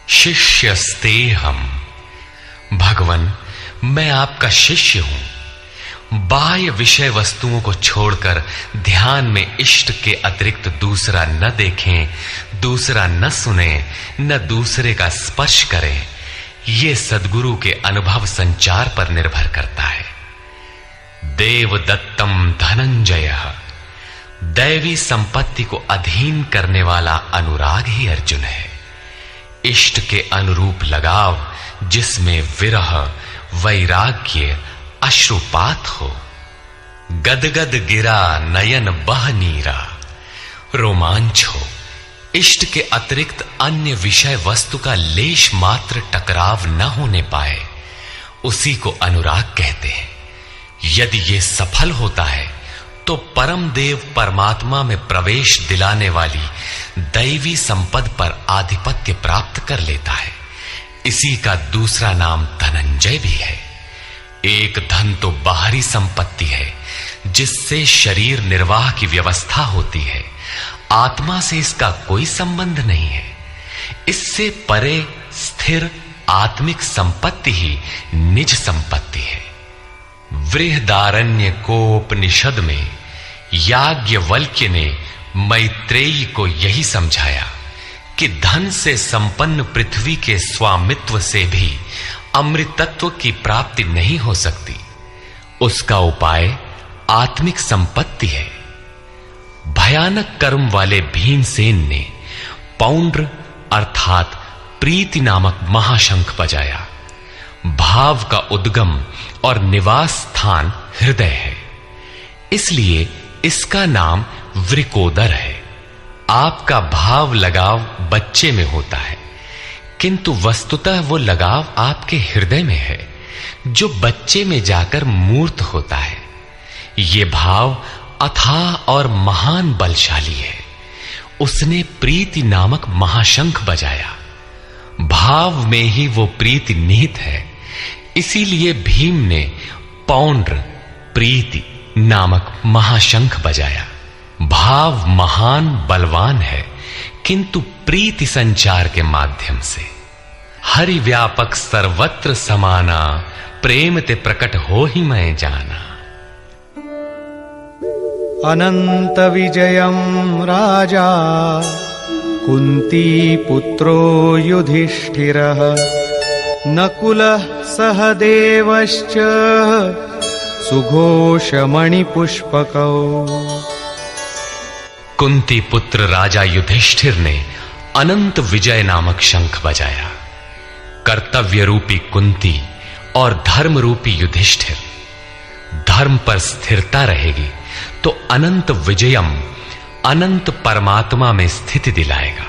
शिष्यस्तेहम्, भगवन मैं आपका शिष्य हूं। बाह्य विषय वस्तुओं को छोड़कर ध्यान में इष्ट के अतिरिक्त दूसरा न देखें, दूसरा न सुने, न दूसरे का स्पर्श करें, ये सद्गुरु के अनुभव संचार पर निर्भर करता है। देवदत्तम धनंजयः, दैवी संपत्ति को अधीन करने वाला अनुराग ही अर्जुन है। इष्ट के अनुरूप लगाव, जिसमें विरह, वैराग्य, अश्रुपात हो। गदगद गिरा नयन बह नीरा, रोमांच हो। इष्ट के अतिरिक्त अन्य विषय वस्तु का लेश मात्र टकराव न होने पाए, उसी को अनुराग कहते हैं। यदि ये सफल होता है तो परम देव परमात्मा में प्रवेश दिलाने वाली दैवी संपद पर आधिपत्य प्राप्त कर लेता है। इसी का दूसरा नाम धनंजय भी है। एक धन तो बाहरी संपत्ति है, जिससे शरीर निर्वाह की व्यवस्था होती है। आत्मा से इसका कोई संबंध नहीं है। इससे परे स्थिर आत्मिक संपत्ति ही निज संपत्ति है। बृहदारण्य कोपनिषद में याज्ञवल्क्य ने मैत्रेयी को यही समझाया कि धन से संपन्न पृथ्वी के स्वामित्व से भी अमृतत्व की प्राप्ति नहीं हो सकती। उसका उपाय आत्मिक संपत्ति है। भयानक कर्म वाले भीमसेन ने पौंड्र अर्थात प्रीति नामक महाशंख बजाया। भाव का उद्गम और निवास स्थान हृदय है, इसलिए इसका नाम वृकोदर है। आपका भाव लगाव बच्चे में होता है, किंतु वस्तुतः वो लगाव आपके हृदय में है, जो बच्चे में जाकर मूर्त होता है। ये भाव अथाह और महान बलशाली है। उसने प्रीति नामक महाशंख बजाया। भाव में ही वो प्रीति निहित है, इसीलिए भीम ने पौंड्र प्रीति नामक महाशंख बजाया। भाव महान बलवान है, किंतु प्रीति संचार के माध्यम से। हरि व्यापक सर्वत्र समाना, प्रेम ते प्रकट हो ही मैं जाना। अनंत विजयम राजा कुंती पुत्रो युधिष्ठिरः नकुलः सहदेवश्च सुघोषमणिपुष्पकौ। कुंती पुत्र राजा युधिष्ठिर ने अनंत विजय नामक शंख बजाया। कर्तव्य रूपी कुंती और धर्म रूपी युधिष्ठिर। धर्म पर स्थिरता रहेगी तो अनंत विजयम, अनंत परमात्मा में स्थिति दिलाएगा।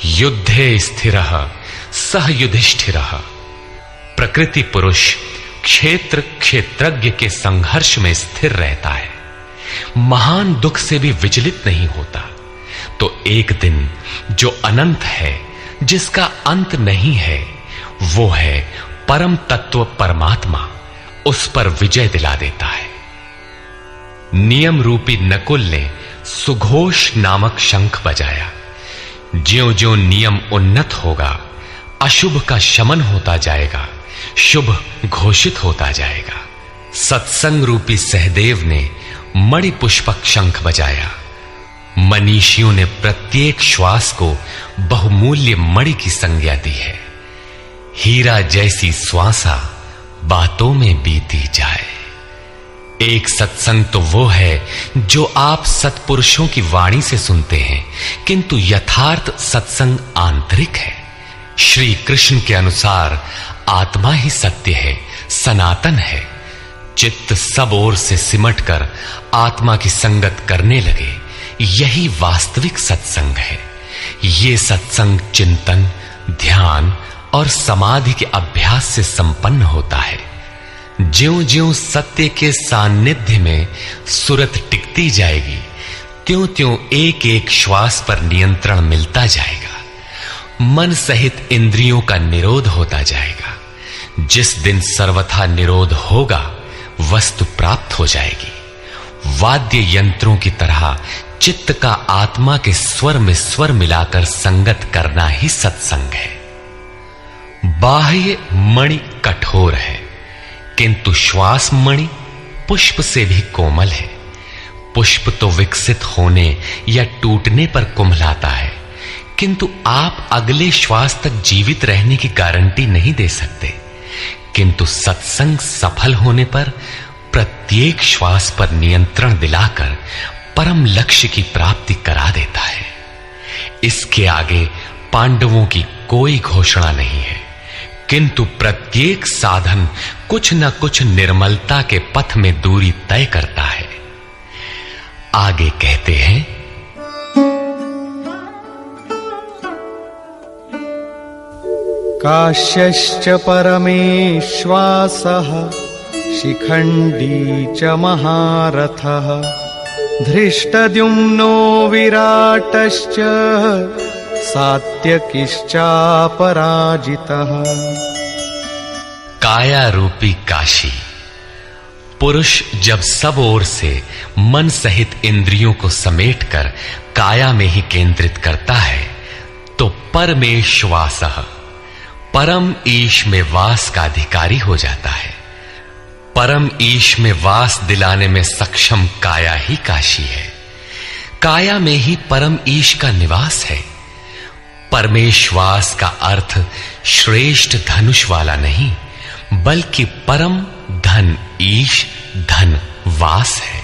युद्धे स्थिरः सह युधिष्ठिरः। प्रकृति पुरुष क्षेत्र क्षेत्रज्ञ के संघर्ष में स्थिर रहता है, महान दुख से भी विचलित नहीं होता। तो एक दिन जो अनंत है, जिसका अंत नहीं है, वो है परम तत्व परमात्मा, उस पर विजय दिला देता है। नियम रूपी नकुल ने सुघोष नामक शंख बजाया। ज्यों ज्यों नियम उन्नत होगा, अशुभ का शमन होता जाएगा, शुभ घोषित होता जाएगा। सत्संग रूपी सहदेव ने मणि पुष्पक शंख बजाया। मनीषियों ने प्रत्येक श्वास को बहुमूल्य मणि की संज्ञा दी है। हीरा जैसी श्वासा बातों में बीती जाए। एक सत्संग तो वो है जो आप सत्पुरुषों की वाणी से सुनते हैं, किंतु यथार्थ सत्संग आंतरिक है। श्री कृष्ण के अनुसार आत्मा ही सत्य है, सनातन है। चित्त सब ओर से सिमटकर आत्मा की संगत करने लगे, यही वास्तविक सत्संग है। ये सत्संग चिंतन, ध्यान और समाधि के अभ्यास से संपन्न होता है। ज्यों ज्यों सत्य के सान्निध्य में सुरत टिकती जाएगी, त्यों त्यों एक एक श्वास पर नियंत्रण मिलता जाएगा। मन सहित इंद्रियों का निरोध होता जाएगा। जिस दिन सर्वथा निरोध होगा, वस्तु प्राप्त हो जाएगी। वाद्य यंत्रों की तरह चित्त का आत्मा के स्वर में स्वर मिलाकर संगत करना ही सत्संग है। बाह्य मणि कठोर है, किंतु श्वास मणि पुष्प से भी कोमल है। पुष्प तो विकसित होने या टूटने पर कुम्हलाता है, किंतु आप अगले श्वास तक जीवित रहने की गारंटी नहीं दे सकते। किंतु सत्संग सफल होने पर प्रत्येक श्वास पर नियंत्रण दिलाकर परम लक्ष्य की प्राप्ति करा देता है। इसके आगे पांडवों की कोई घोषणा नहीं है, किंतु प्रत्येक साधन कुछ न कुछ निर्मलता के पथ में दूरी तय करता है। आगे कहते हैं, काश्यश्च परमेश्वासः शिखण्डी च महारथः धृष्टद्युम्नो विराटश्च सात्यकिश्चापराजितः। काया रूपी काशी। पुरुष जब सब ओर से मन सहित इंद्रियों को समेटकर काया में ही केंद्रित करता है, तो परमेश्वासः, परम ईश में वास का अधिकारी हो जाता है। परम ईश में वास दिलाने में सक्षम काया ही काशी है। काया में ही परम ईश का निवास है। परमेश्वास का अर्थ श्रेष्ठ धनुष वाला नहीं, बल्कि परम धन ईश धन वास है।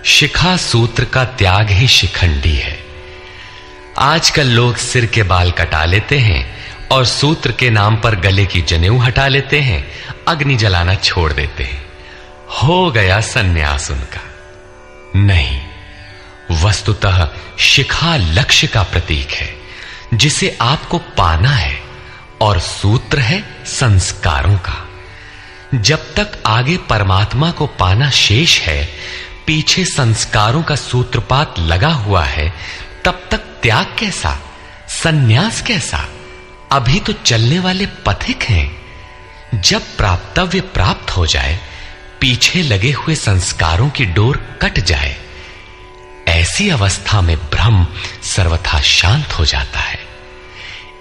शिखा सूत्र का त्याग ही शिखंडी है। आजकल लोग सिर के बाल कटा लेते हैं और सूत्र के नाम पर गले की जनेऊ हटा लेते हैं, अग्नि जलाना छोड़ देते हैं। हो गया सन्यास उनका। नहीं, वस्तुतः शिखा लक्ष्य का प्रतीक है जिसे आपको पाना है, और सूत्र है संस्कारों का। जब तक आगे परमात्मा को पाना शेष है, पीछे संस्कारों का सूत्रपात लगा हुआ है, तब तक त्याग कैसा, सन्यास कैसा? अभी तो चलने वाले पथिक हैं। जब प्राप्तव्य प्राप्त हो जाए, पीछे लगे हुए संस्कारों की डोर कट जाए, ऐसी अवस्था में ब्रह्म सर्वथा शांत हो जाता है।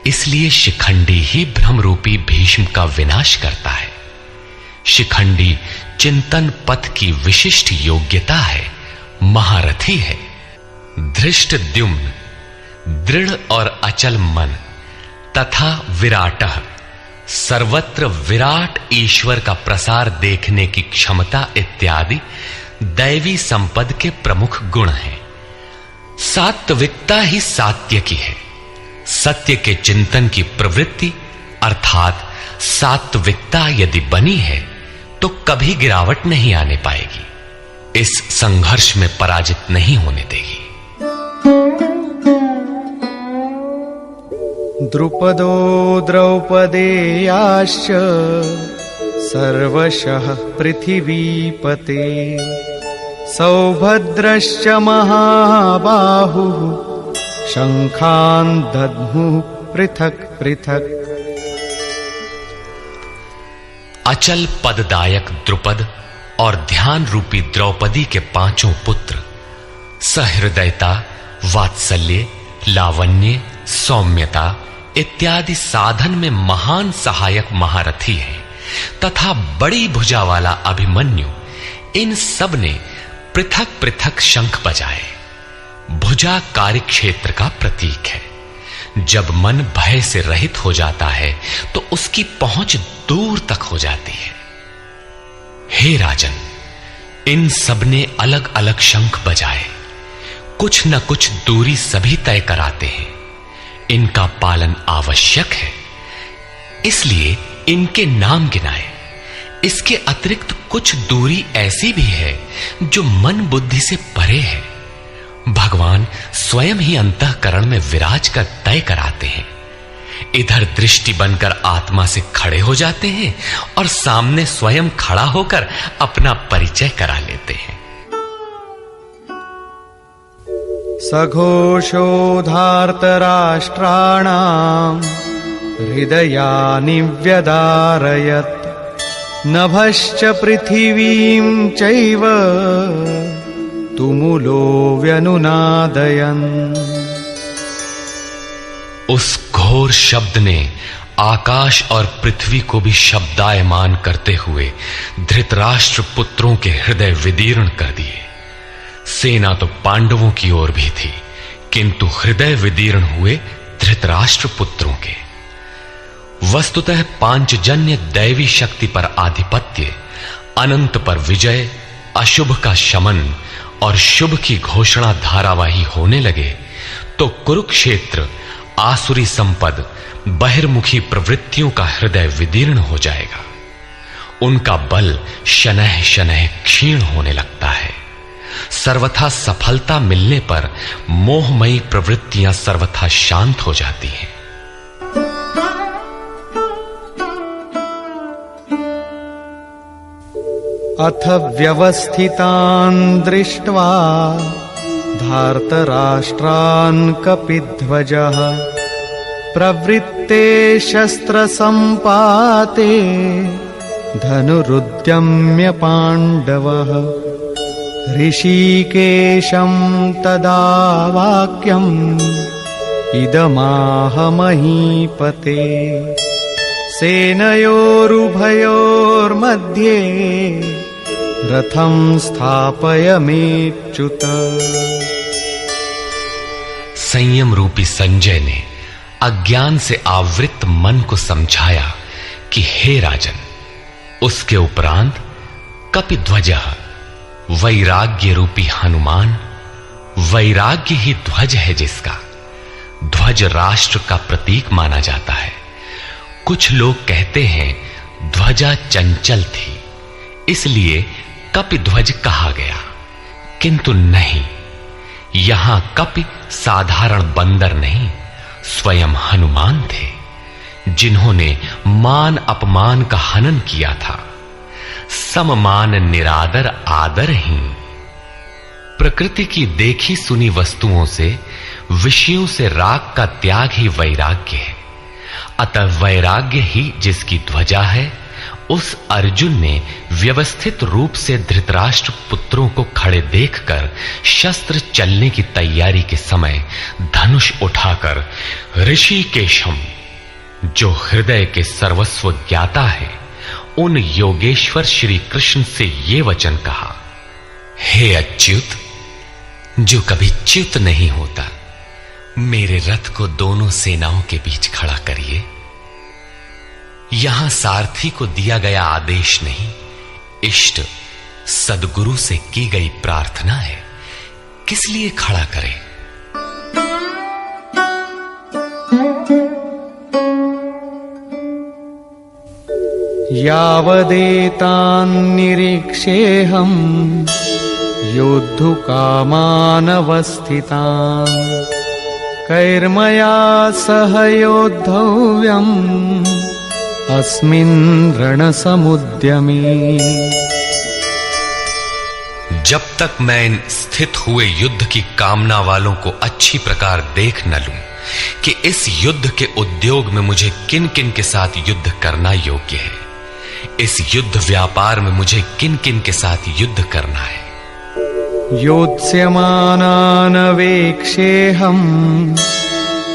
इसलिए शिखंडी ही ब्रह्म रूपी भीष्म का विनाश करता है। शिखंडी चिंतन पथ की विशिष्ट योग्यता है, महारथी है। धृष्टद्युम्न दृढ़ और अचल मन तथा विराटः सर्वत्र विराट ईश्वर का प्रसार देखने की क्षमता इत्यादि दैवी संपद के प्रमुख गुण हैं। सात्विकता ही सात्य की है। सत्य के चिंतन की प्रवृत्ति अर्थात सात्विकता यदि बनी है तो कभी गिरावट नहीं आने पाएगी, इस संघर्ष में पराजित नहीं होने देगी। द्रुपदो द्रौपदेयाश्च सर्वशः पृथिवीपते सौभद्रश्च महाबाहुः शंखान् दद्मुः पृथक् पृथक्। अचल पददायक द्रुपद और ध्यान रूपी द्रौपदी के पांचों पुत्र सहृदयता, वात्सल्य, लावण्य, सौम्यता इत्यादि साधन में महान सहायक महारथी हैं तथा बड़ी भुजा वाला अभिमन्यु, इन सब ने पृथक पृथक शंख बजाए। भुजा कार्य क्षेत्र का प्रतीक है। जब मन भय से रहित हो जाता है तो उसकी पहुंच दूर तक हो जाती है। हे राजन, इन सब ने अलग अलग शंख बजाए, कुछ न कुछ दूरी सभी तय कराते हैं। इनका पालन आवश्यक है, इसलिए इनके नाम गिनाए। इसके अतिरिक्त कुछ दूरी ऐसी भी है जो मन बुद्धि से परे है। भगवान स्वयं ही अंतःकरण में विराज कर तय कराते हैं। इधर दृष्टि बनकर आत्मा से खड़े हो जाते हैं और सामने स्वयं खड़ा होकर अपना परिचय करा लेते हैं। सघोषोधार्तराष्ट्राणाम् हृदयानि व्यदारयत् नभश्च पृथिवीं चैव तुमुलो व्यनुनादयन्। उस घोर शब्द ने आकाश और पृथ्वी को भी शब्दायमान करते हुए धृतराष्ट्र पुत्रों के हृदय विदीर्ण कर दिए। सेना तो पांडवों की ओर भी थी, किंतु हृदय विदीर्ण हुए धृतराष्ट्र पुत्रों के। वस्तुतः पांचजन्य दैवी शक्ति पर आधिपत्य, अनंत पर विजय, अशुभ का शमन और शुभ की घोषणा धारावाही होने लगे तो कुरुक्षेत्र आसुरी संपद, बहिर्मुखी प्रवृत्तियों का हृदय विदीर्ण हो जाएगा। उनका बल शनैः शनैः क्षीण होने लगता है। सर्वथा सफलता मिलने पर मोहमयी प्रवृत्तियां सर्वथा शांत हो जाती हैं। अथ व्यवस्थितान् दृष्ट्वा धार्तराष्ट्रान् कपिध्वजः प्रवृत्ते शस्त्रसम्पाते धनुरुद्यम्य पाण्डवः ऋषिकेशं तदा वाक्यम् इदमाह महीपते सेनयोरुभयोर्मध्ये रथं स्थापयमेच्युत। संयम रूपी संजय ने अज्ञान से आवृत मन को समझाया कि हे राजन, उसके उपरांत कपिध्वजः वैराग्य रूपी हनुमान, वैराग्य ही ध्वज है जिसका। ध्वज राष्ट्र का प्रतीक माना जाता है। कुछ लोग कहते हैं ध्वजा चंचल थी, इसलिए कपिध्वज कहा गया, किंतु नहीं, यहां कपि साधारण बंदर नहीं, स्वयं हनुमान थे, जिन्होंने मान अपमान का हनन किया था। सममान निरादर आदरहीन। प्रकृति की देखी सुनी वस्तुओं से, विषयों से राग का त्याग ही वैराग्य है। अतः वैराग्य ही जिसकी ध्वजा है, उस अर्जुन ने व्यवस्थित रूप से धृतराष्ट्र पुत्रों को खड़े देखकर शस्त्र चलने की तैयारी के समय धनुष उठाकर ऋषिकेशम, जो हृदय के सर्वस्व ज्ञाता है, उन योगेश्वर श्री कृष्ण से ये वचन कहा, हे अच्युत, जो कभी च्युत नहीं होता, मेरे रथ को दोनों सेनाओं के बीच खड़ा करिए। यहां सारथी को दिया गया आदेश नहीं, इष्ट सदगुरु से की गई प्रार्थना है, किस लिए खड़ा करें? यावदेतान् निरीक्षेऽहम् योद्धुकामानवस्थितान् कैर्मया सह योद्धव्यम् अस्मिन् रणसमुद्यमे। जब तक मैं इन स्थित हुए युद्ध की कामना वालों को अच्छी प्रकार देख न लूं कि इस युद्ध के उद्योग में मुझे किन किन के साथ युद्ध करना योग्य है, इस युद्ध व्यापार में मुझे किन किन के साथ युद्ध करना है। योत्स्यमानान् वेक्षेऽहम्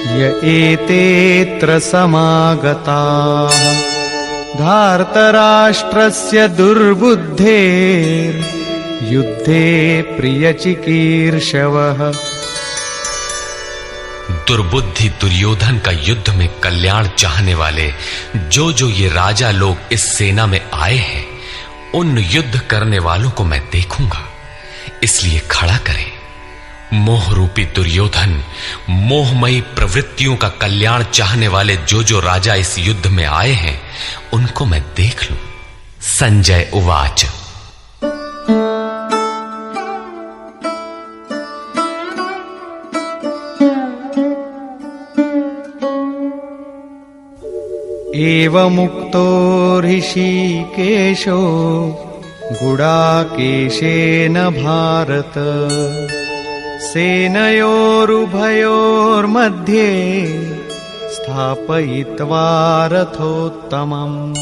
य एतेऽत्र समागताः धार्तराष्ट्रस्य दुर्बुद्धेर्युद्धे प्रियचिकीर्षवः। दुर्बुद्धि दुर्योधन का युद्ध में कल्याण चाहने वाले जो ये राजा लोग इस सेना में आए हैं, उन युद्ध करने वालों को मैं देखूंगा, इसलिए खड़ा करें। मोह रूपी दुर्योधन, मोहमयी प्रवृत्तियों का कल्याण चाहने वाले जो राजा इस युद्ध में आए हैं, उनको मैं देख लूं। संजय उवाच। एवमुक्तो ऋषिकेशो गुडाकेशेन भारत सेनयोरुभयोर्मध्ये स्थापयित्वा रथोत्तमम्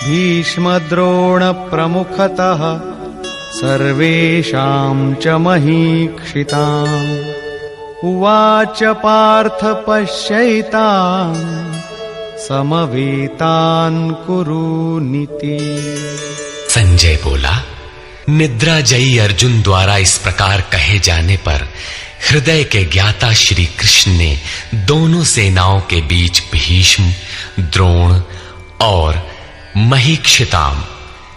भीष्मद्रोणप्रमुखतः सर्वेषां च महीक्षिताम् उवाच पार्थ पश्यैतान् समवेतान् कुरुनीति। संजय बोला, निद्राजयी अर्जुन द्वारा इस प्रकार कहे जाने पर हृदय के ज्ञाता श्री कृष्ण ने दोनों सेनाओं के बीच भीष्म, द्रोण और महीक्षिताम,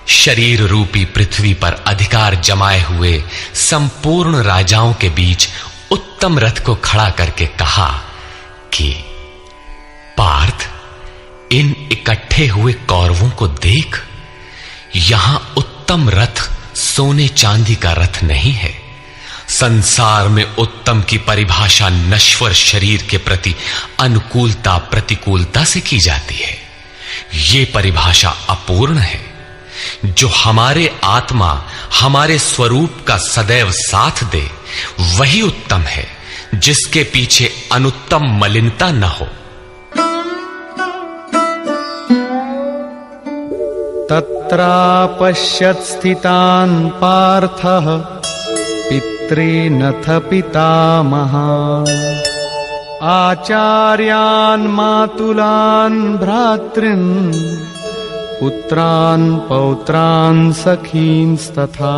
शरीर रूपी पृथ्वी पर अधिकार जमाए हुए संपूर्ण राजाओं के बीच उत्तम रथ को खड़ा करके कहा कि पार्थ, इन इकट्ठे हुए कौरवों को देख, यहां उत्तम रथ सोने चांदी का रथ नहीं है। संसार में उत्तम की परिभाषा नश्वर शरीर के प्रति अनुकूलता प्रतिकूलता से की जाती है। ये परिभाषा अपूर्ण है। जो हमारे आत्मा, हमारे स्वरूप का सदैव साथ दे, वही उत्तम है, जिसके पीछे अनुत्तम मलिनता न हो। तत्रापश्यत् स्थितान् पार्थः पितॄनथ पितामहान् आचार्यान् मातुलान् भ्रातॄन् पुत्रान् पौत्रान् सखींस्तथा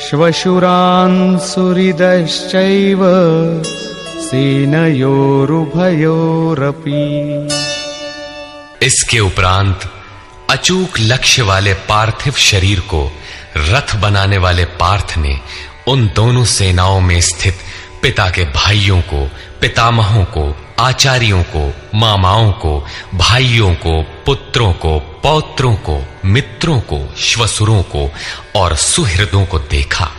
श्वशुरान् सुहृदश्चैव सेनयोरुभयोरपि। इसके उपरांत अचूक लक्ष्य वाले पार्थिव शरीर को रथ बनाने वाले पार्थ ने उन दोनों सेनाओं में स्थित पिता के भाइयों को, पितामहों को, आचार्यों को, मामाओं को, भाइयों को, पुत्रों को, पौत्रों को मित्रों को, श्वसुरों को और सुहृदों को देखा।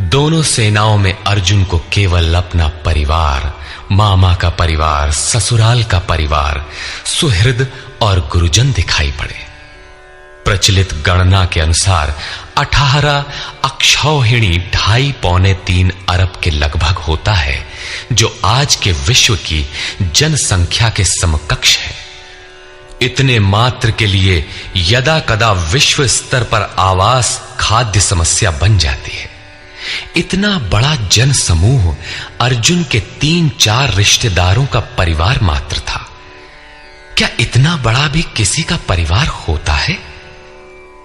दोनों सेनाओं में अर्जुन को केवल अपना परिवार, मामा का परिवार, ससुराल का परिवार, सुहृद और गुरुजन दिखाई पड़े। प्रचलित गणना के अनुसार 18 अक्षौहिणी 2.5-3 अरब के लगभग होता है, जो आज के विश्व की जनसंख्या के समकक्ष है। इतने मात्र के लिए यदा कदा विश्व स्तर पर आवास, खाद्य समस्या बन जाती है। इतना बड़ा जन समूह अर्जुन के 3-4 रिश्तेदारों का परिवार मात्र था। क्या इतना बड़ा भी किसी का परिवार होता है?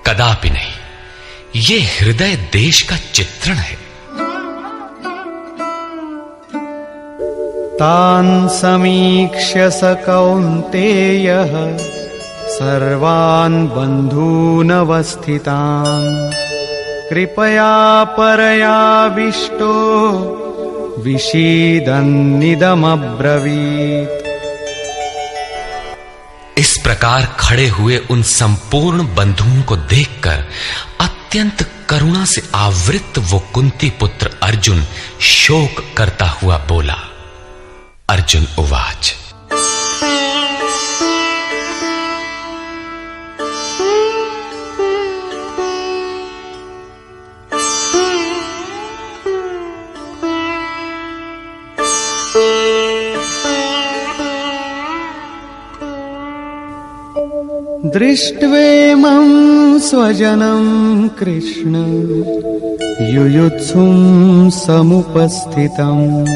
कदापि नहीं। ये हृदय देश का चित्रण है। तान् समीक्ष्य स कौन्तेयः सर्वान् बन्धूनवस्थितान् कृपया परयाविष्टो विषीदन्निदमब्रवीत्। इस प्रकार खड़े हुए उन संपूर्ण बंधुओं को देखकर अत्यंत करुणा से आवृत वो कुंती पुत्र अर्जुन शोक करता हुआ बोला। अर्जुन उवाच। दृष्ट्वेमं स्वजनं कृष्ण युयुत्सुं समुपस्थितम्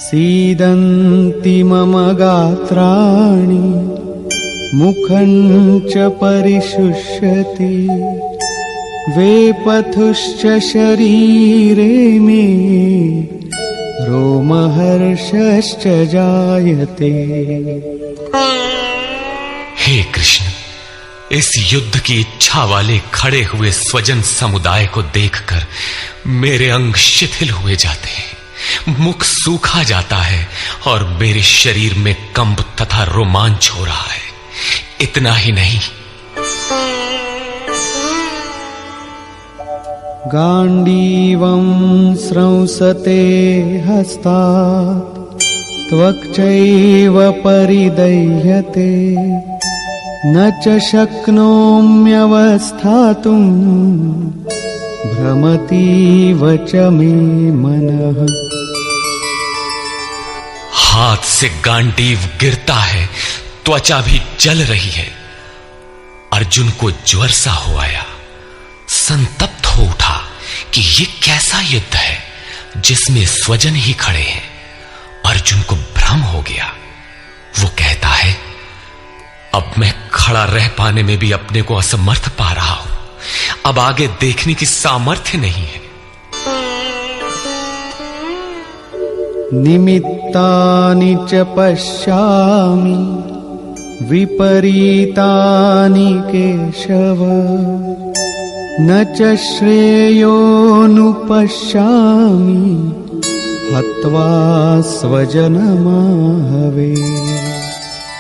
सीदन्ति मम गात्राणि मुखं च परिशुष्यति वेपथुश्च शरीरे मे रोमहर्षश्च जायते। हे कृष्ण, इस युद्ध की इच्छा वाले खड़े हुए स्वजन समुदाय को देखकर मेरे अंग शिथिल हुए जाते हैं, मुख सूखा जाता है और मेरे शरीर में कंप तथा रोमांच हो रहा है। इतना ही नहीं, गांडीवं स्रंसते हस्तात् त्वक्चैव परिदह्यते न च शक्नोम्यवस्थातुं भ्रमतीव च मे मनः। हाथ से गांडीव गिरता है, त्वचा भी जल रही है। अर्जुन को ज्वर सा हो आया, संतप्त हो उठा कि ये कैसा युद्ध है जिसमें स्वजन ही खड़े हैं। अर्जुन को भ्रम हो गया। वो कहता है, अब मैं खड़ा रह पाने में भी अपने को असमर्थ पा रहा हूं। अब आगे देखने की सामर्थ्य नहीं है। निमित्तानि च पश्यामि विपरीतानि केशव न च श्रेयोनुपश्यामि हत्वा स्वजनमाहवे।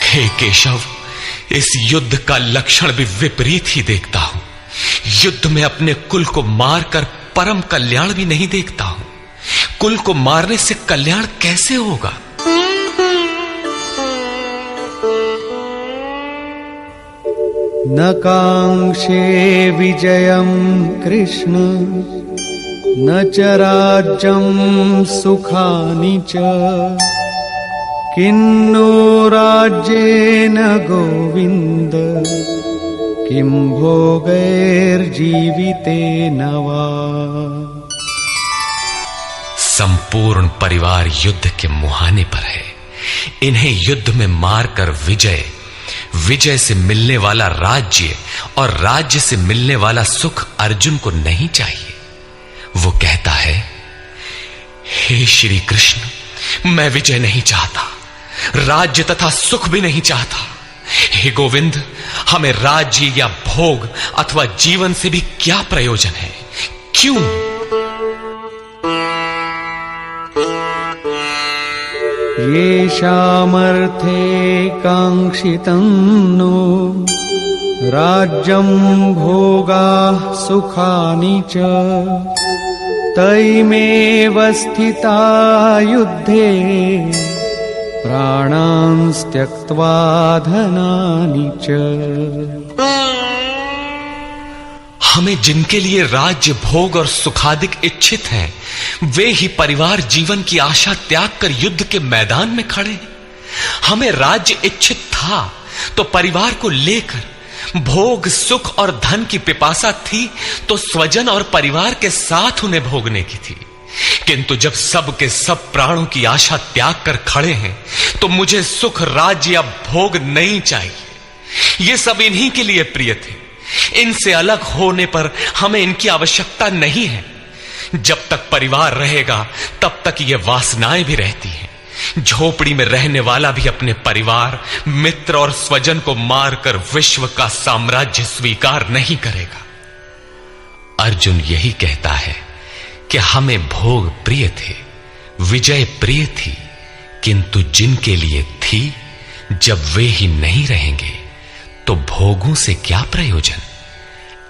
हे केशव, इस युद्ध का लक्षण भी विपरीत ही देखता हूं। युद्ध में अपने कुल को मारकर परम कल्याण भी नहीं देखता हूं। कुल को मारने से कल्याण कैसे होगा? न कांक्षे विजयं कृष्ण न च राज्यं सुखानि च किन्नो राज्येन गोविन्द किं भोगैर्जीवितेन वा। संपूर्ण परिवार युद्ध के मुहाने पर है। इन्हें युद्ध में मारकर विजय से मिलने वाला राज्य और राज्य से मिलने वाला सुख अर्जुन को नहीं चाहिए। वो कहता है, हे श्री कृष्ण, मैं विजय नहीं चाहता, राज्य तथा सुख भी नहीं चाहता। हे गोविंद, हमें राज्य या भोग अथवा जीवन से भी क्या प्रयोजन है? क्यों? येषामर्थे काङ्क्षितं नो राज्यं भोगाः सुखानि च तैमेव स्थिता युद्धे प्राणांस् त्यक्त्वा धनानि च। हमें जिनके लिए राज्य भोग और सुखादिक इच्छित हैं, वे ही परिवार जीवन की आशा त्याग कर युद्ध के मैदान में खड़े। हमें राज्य इच्छित था तो परिवार को लेकर, भोग सुख और धन की पिपासा थी तो स्वजन और परिवार के साथ उन्हें भोगने की थी। किंतु जब सब के सब प्राणों की आशा त्याग कर खड़े हैं तो मुझे सुख राज्य या भोग नहीं चाहिए। ये सब इन्हीं के लिए प्रिय थे। इनसे अलग होने पर हमें इनकी आवश्यकता नहीं है। जब तक परिवार रहेगा तब तक ये वासनाएं भी रहती हैं। झोपड़ी में रहने वाला भी अपने परिवार, मित्र और स्वजन को मारकर विश्व का साम्राज्य स्वीकार नहीं करेगा। अर्जुन यही कहता है कि हमें भोग प्रिय थे, विजय प्रिय थी, किंतु जिनके लिए थी जब वे ही नहीं रहेंगे तो भोगों से क्या प्रयोजन।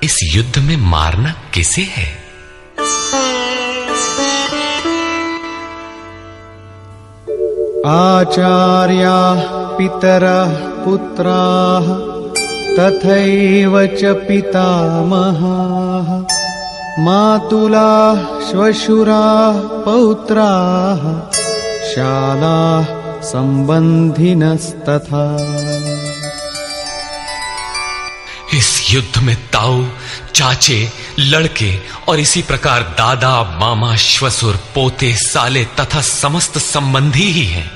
इस युद्ध में मारना किसे है। आचार्याः पितरः पुत्राः तथैव च पितामहाः मातुलाः श्वशुराः पौत्राः शालाः संबंधिनस्तथा। इस युद्ध में ताऊ, चाचे, लड़के और इसी प्रकार दादा, मामा, श्वसुर, पोते, साले तथा समस्त संबंधी ही हैं।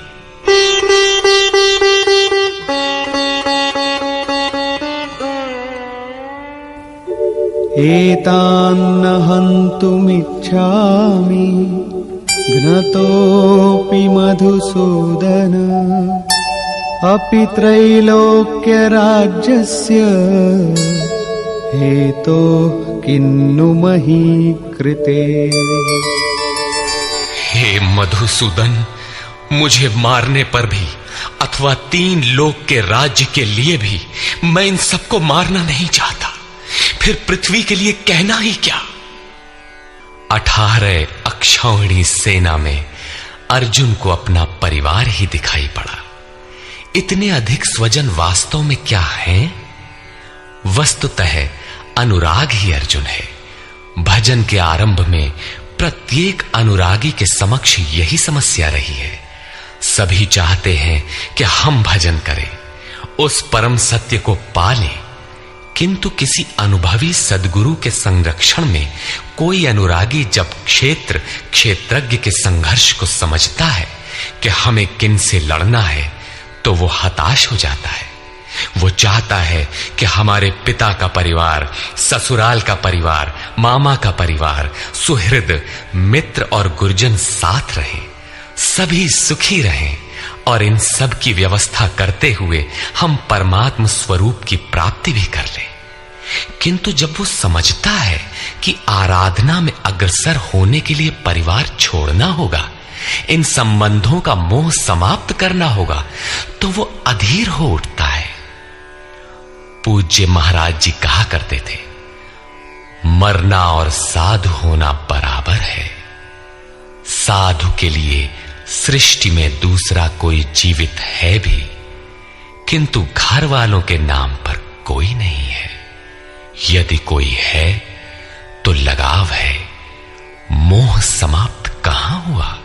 एतान्न हन्तुमिच्छामि घ्नतोऽपि मधुसूदन अपि त्रैलोक्यराज्यस्य हेतो किन्नु मही कृते। हे मधुसूदन, मुझे मारने पर भी अथवा 3 लोक के राज्य के लिए भी मैं इन सबको मारना नहीं चाहता। फिर पृथ्वी के लिए कहना ही क्या। 18 अक्षौहिणी सेना में अर्जुन को अपना परिवार ही दिखाई पड़ा। इतने अधिक स्वजन वास्तव में क्या हैं? वस्तुतः अनुराग ही अर्जुन है। भजन के आरंभ में प्रत्येक अनुरागी के समक्ष यही समस्या रही है। सभी चाहते हैं कि हम भजन करें, उस परम सत्य को पालें, किंतु किसी अनुभवी सद्गुरु के संरक्षण में कोई अनुरागी जब क्षेत्रज्ञ के संघर्ष को समझता है कि हमें किन से लड़ना है तो वो हताश हो जाता है। वो चाहता है कि हमारे पिता का परिवार, ससुराल का परिवार, मामा का परिवार, सुहृद, मित्र और गुरुजन साथ रहे, सभी सुखी रहें और इन सब की व्यवस्था करते हुए हम परमात्म स्वरूप की प्राप्ति भी कर लें। किंतु जब वो समझता है कि आराधना में अग्रसर होने के लिए परिवार छोड़ना होगा, इन संबंधों का मोह समाप्त करना होगा, तो वो अधीर हो उठता है। पूज्य महाराज जी कहा करते थे, मरना और साधु होना बराबर है। साधु के लिए सृष्टि में दूसरा कोई जीवित है भी, किंतु घर वालों के नाम पर कोई नहीं है। यदि कोई है तो लगाव है, मोह समाप्त कहां हुआ।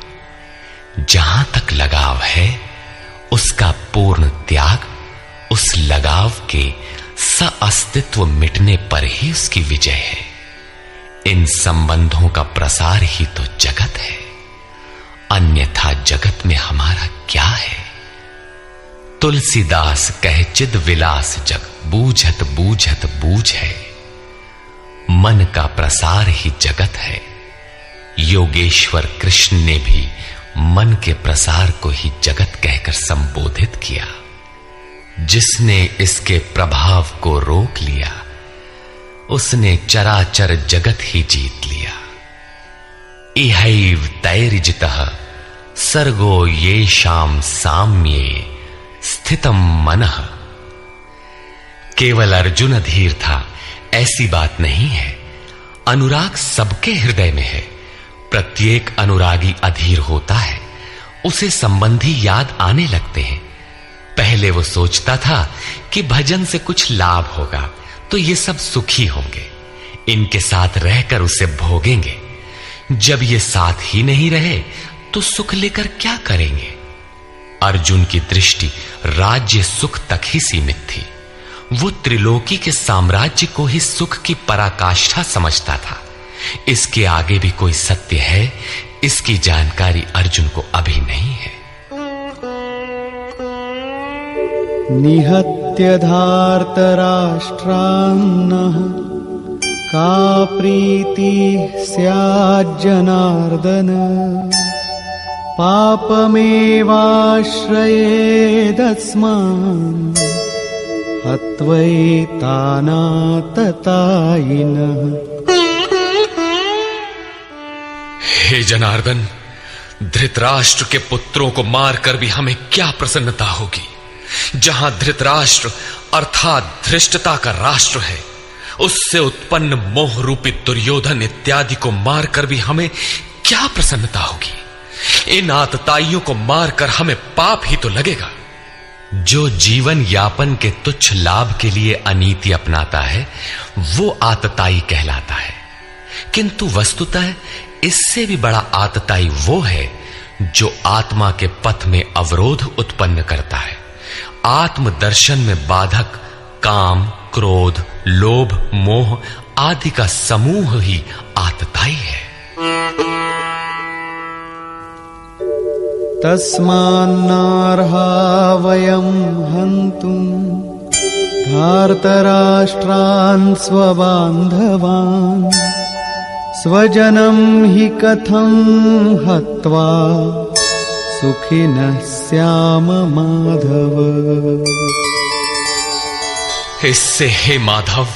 जहां तक लगाव है उसका पूर्ण त्याग, उस लगाव के सअस्तित्व मिटने पर ही उसकी विजय है। इन संबंधों का प्रसार ही तो जगत है, अन्यथा जगत में हमारा क्या है। तुलसीदास कहे चिद विलास जग, बूझत बूझत बूझ है। मन का प्रसार ही जगत है। योगेश्वर कृष्ण ने भी मन के प्रसार को ही जगत कहकर संबोधित किया। जिसने इसके प्रभाव को रोक लिया उसने चराचर जगत ही जीत लिया। इहैव तैर्जितः सर्गो येषां साम्ये स्थितम मनः। केवल अर्जुन अधीर था ऐसी बात नहीं है। अनुराग सबके हृदय में है। प्रत्येक अनुरागी अधीर होता है, उसे संबंधी याद आने लगते हैं। पहले वो सोचता था कि भजन से कुछ लाभ होगा तो ये सब सुखी होंगे, इनके साथ रहकर उसे भोगेंगे। जब ये साथ ही नहीं रहे तो सुख लेकर क्या करेंगे। अर्जुन की दृष्टि राज्य सुख तक ही सीमित थी। वो त्रिलोकी के साम्राज्य को ही सुख की पराकाष्ठा समझता था। इसके आगे भी कोई सत्य है, इसकी जानकारी अर्जुन को अभी नहीं है। निहत्य धार्तराष्ट्रान्नः का प्रीति स्याज्जनार्दन पापमेवाश्रयेदस्मान् हत्वैतानाततायिनः। हे जनार्दन, धृतराष्ट्र के पुत्रों को मारकर भी हमें क्या प्रसन्नता होगी। जहां धृतराष्ट्र अर्थात धृष्टता का राष्ट्र है, उससे उत्पन्न मोह रूपी दुर्योधन इत्यादि को मारकर भी हमें क्या प्रसन्नता होगी। इन आतताइयों को मारकर हमें पाप ही तो लगेगा। जो जीवन यापन के तुच्छ लाभ के लिए अनीति अपनाता है वो आतताई कहलाता है, किंतु वस्तुतः इससे भी बड़ा आतताई वो है जो आत्मा के पथ में अवरोध उत्पन्न करता है। आत्मदर्शन में बाधक काम, क्रोध, लोभ, मोह आदि का समूह ही आतताई है। तस्मान्नार्हा वयं हन्तुं धार्तराष्ट्रान् स्वबान्धवान् स्वजनं हि कथं हत्वा सुखिनः स्याम माधव। इससे हे माधव,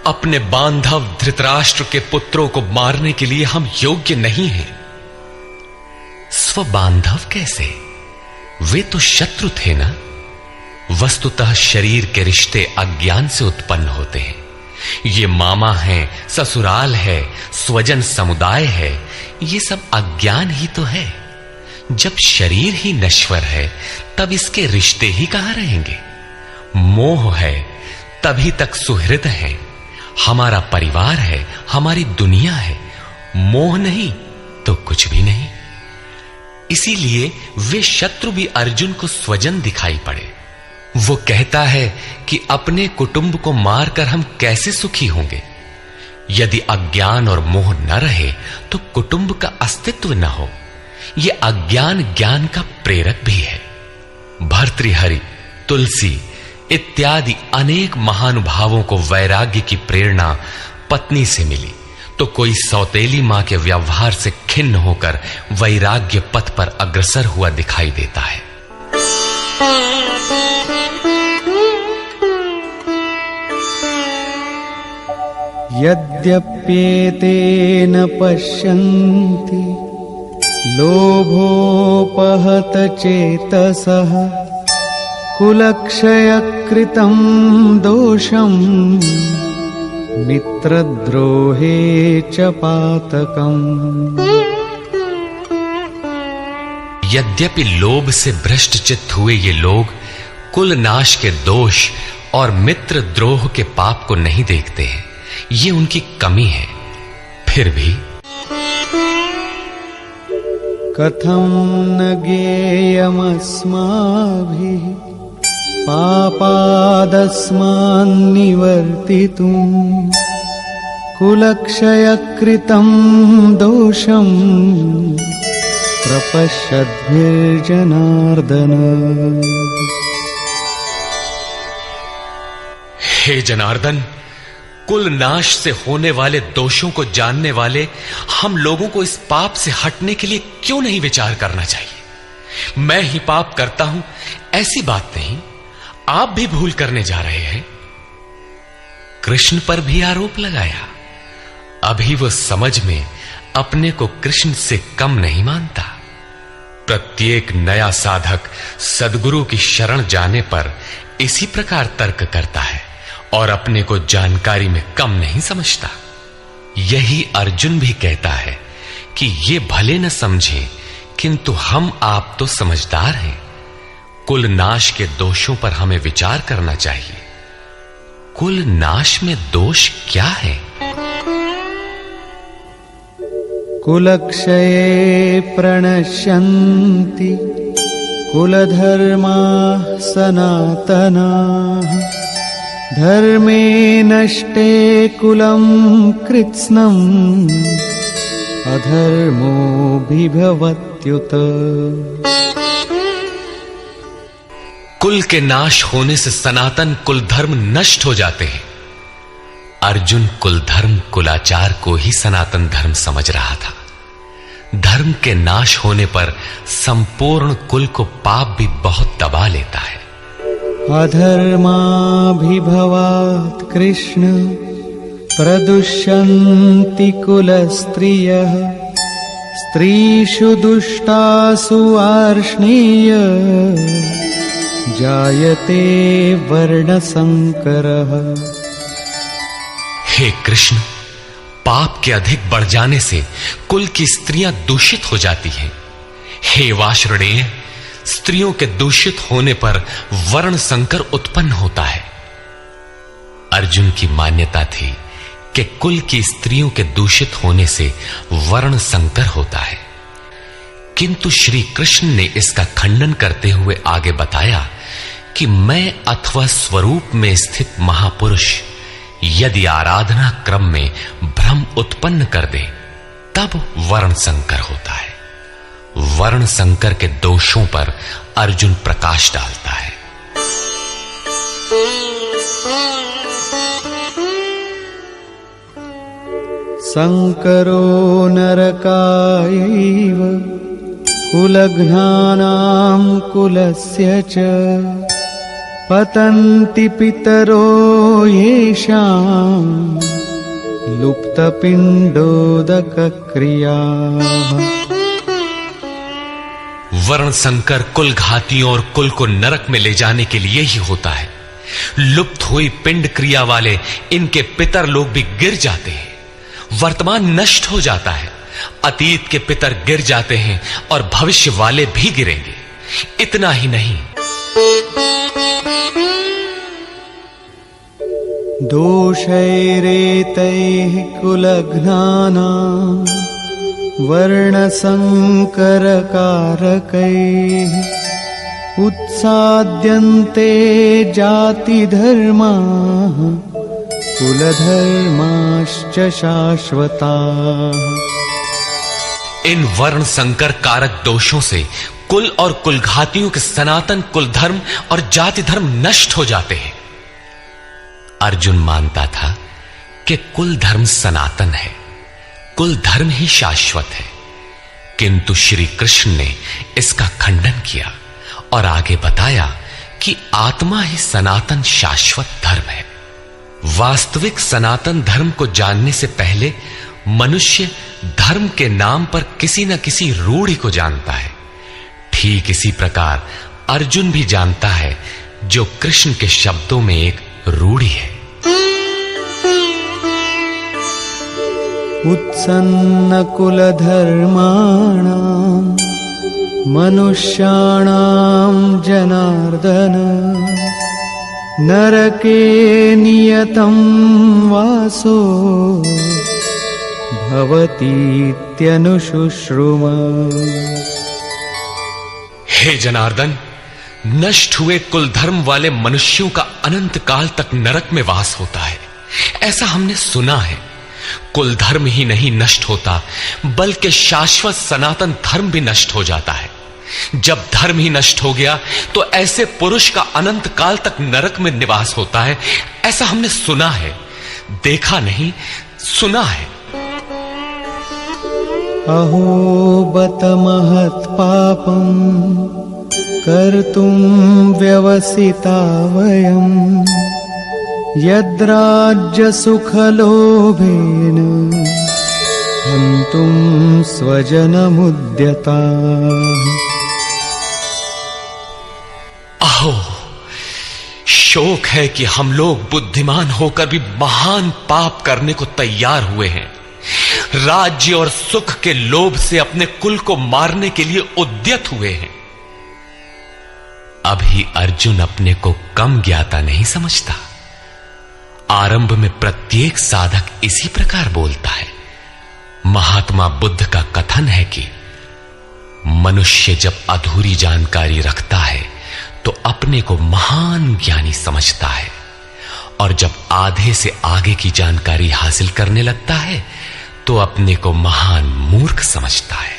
अपने बांधव धृतराष्ट्र के पुत्रों को मारने के लिए हम योग्य नहीं हैं। स्वबांधव कैसे? वे तो शत्रु थे ना। वस्तुतः शरीर के रिश्ते अज्ञान से उत्पन्न होते हैं। ये मामा है, ससुराल है, स्वजन समुदाय है, ये सब अज्ञान ही तो है। जब शरीर ही नश्वर है तब इसके रिश्ते ही कहां रहेंगे। मोह है तभी तक सुहृद है, हमारा परिवार है, हमारी दुनिया है। मोह नहीं तो कुछ भी नहीं। इसीलिए वे शत्रु भी अर्जुन को स्वजन दिखाई पड़े। वो कहता है कि अपने कुटुंब को मारकर हम कैसे सुखी होंगे। यदि अज्ञान और मोह न रहे तो कुटुंब का अस्तित्व न हो। यह अज्ञान ज्ञान का प्रेरक भी है। भर्तृहरि, तुलसी इत्यादि अनेक महानुभावों को वैराग्य की प्रेरणा पत्नी से मिली, तो कोई सौतेली मां के व्यवहार से खिन्न होकर वैराग्य पथ पर अग्रसर हुआ दिखाई देता है। यद्यप्येतेन पश्यन्ति लोभोपहत चेतसः कुलक्षयकृतं दोषं मित्रद्रोहे च पातकम्। यद्यपि लोभ से भ्रष्ट चित्त हुए ये लोग कुल नाश के दोष और मित्र द्रोह के पाप को नहीं देखते हैं, ये उनकी कमी है। फिर भी कथं न ज्ञेयमस्माभिः पापादस्मान्निवर्तितुं कुलक्षयकृतं दोषं प्रपश्यद्भिर्जनार्दन। हे जनार्दन, कुल नाश से होने वाले दोषों को जानने वाले हम लोगों को इस पाप से हटने के लिए क्यों नहीं विचार करना चाहिए। मैं ही पाप करता हूं ऐसी बात नहीं, आप भी भूल करने जा रहे हैं। कृष्ण पर भी आरोप लगाया। अभी वो समझ में अपने को कृष्ण से कम नहीं मानता। प्रत्येक नया साधक सद्गुरु की शरण जाने पर इसी प्रकार तर्क करता है और अपने को जानकारी में कम नहीं समझता। यही अर्जुन भी कहता है कि ये भले न समझें, किंतु हम आप तो समझदार हैं। कुल नाश के दोषों पर हमें विचार करना चाहिए। कुल नाश में दोष क्या है? कुलक्षये प्रणश्यन्ति कुलधर्माः सनातनाः धर्मे नष्टे कुलं कृत्स्नम् अधर्मोऽभिभवत्युत। कुल के नाश होने से सनातन कुल धर्म नष्ट हो जाते हैं। अर्जुन कुल धर्म कुलाचार को ही सनातन धर्म समझ रहा था। धर्म के नाश होने पर संपूर्ण कुल को पाप भी बहुत दबा लेता है। अधर्माभिभवात् कृष्ण प्रदुष्यन्ति कुलस्त्रियः स्त्रीषु दुष्टासु आर्ष्णेय जायते वर्णसंकरः। हे कृष्ण, पाप के अधिक बढ़ जाने से कुल की स्त्रियां दूषित हो जाती हैं। हे वार्ष्णेय, स्त्रियों के दूषित होने पर वर्ण संकर उत्पन्न होता है। अर्जुन की मान्यता थी कि कुल की स्त्रियों के दूषित होने से वर्ण संकर होता है, किंतु श्री कृष्ण ने इसका खंडन करते हुए आगे बताया कि मैं अथवा स्वरूप में स्थित महापुरुष यदि आराधना क्रम में भ्रम उत्पन्न कर दे तब वर्ण संकर होता है। वर्ण संकर के दोषों पर अर्जुन प्रकाश डालता है। संकरो नरकायैव कुलघ्नानां कुलस्य च पतन्ति पितरो येषां लुप्तपिण्डोदकक्रियाः। वर्ण संकर कुल घातियों और कुल को नरक में ले जाने के लिए ही होता है। लुप्त हुई पिंड क्रिया वाले इनके पितर लोग भी गिर जाते हैं। वर्तमान नष्ट हो जाता है, अतीत के पितर गिर जाते हैं और भविष्य वाले भी गिरेंगे। इतना ही नहीं, दोषैरेतैः कुलघ्नानां वर्णसंकरकारकैः उत्साद्यन्ते जातिधर्माः कुलधर्माश्च शाश्वताः। इन वर्ण संकर कारक दोषों से कुल और कुलघातियों के सनातन कुल धर्म और जाति धर्म नष्ट हो जाते हैं। अर्जुन मानता था कि कुल धर्म सनातन है, कुल धर्म ही शाश्वत है, किंतु श्री कृष्ण ने इसका खंडन किया और आगे बताया कि आत्मा ही सनातन शाश्वत धर्म है। वास्तविक सनातन धर्म को जानने से पहले मनुष्य धर्म के नाम पर किसी न किसी रूढ़ि को जानता है। ठीक इसी प्रकार अर्जुन भी जानता है जो कृष्ण के शब्दों में एक रूढ़ि है। उत्सन्न कुलधर्माणां मनुष्याणां जनार्दन नरके नियतं वासो भवतीत्यनुशुश्रुम। हे जनार्दन, नष्ट हुए कुल धर्म वाले मनुष्यों का अनंत काल तक नरक में वास होता है, ऐसा हमने सुना है। कुल धर्म ही नहीं नष्ट होता, बल्कि शाश्वत सनातन धर्म भी नष्ट हो जाता है। जब धर्म ही नष्ट हो गया तो ऐसे पुरुष का अनंत काल तक नरक में निवास होता है, ऐसा हमने सुना है, देखा नहीं, सुना है। अहो बत महत् पापं कर्तुं व्यवसिता वयं यद्राज्य सुखलोभेन हन्तुं स्वजनमुद्यताः। अहो, शोक है कि हम लोग बुद्धिमान होकर भी महान पाप करने को तैयार हुए हैं। राज्य और सुख के लोभ से अपने कुल को मारने के लिए उद्यत हुए हैं। अभी अर्जुन अपने को कम ज्ञाता नहीं समझता। आरंभ में प्रत्येक साधक इसी प्रकार बोलता है। महात्मा बुद्ध का कथन है कि मनुष्य जब अधूरी जानकारी रखता है तो अपने को महान ज्ञानी समझता है, और जब आधे से आगे की जानकारी हासिल करने लगता है तो अपने को महान मूर्ख समझता है।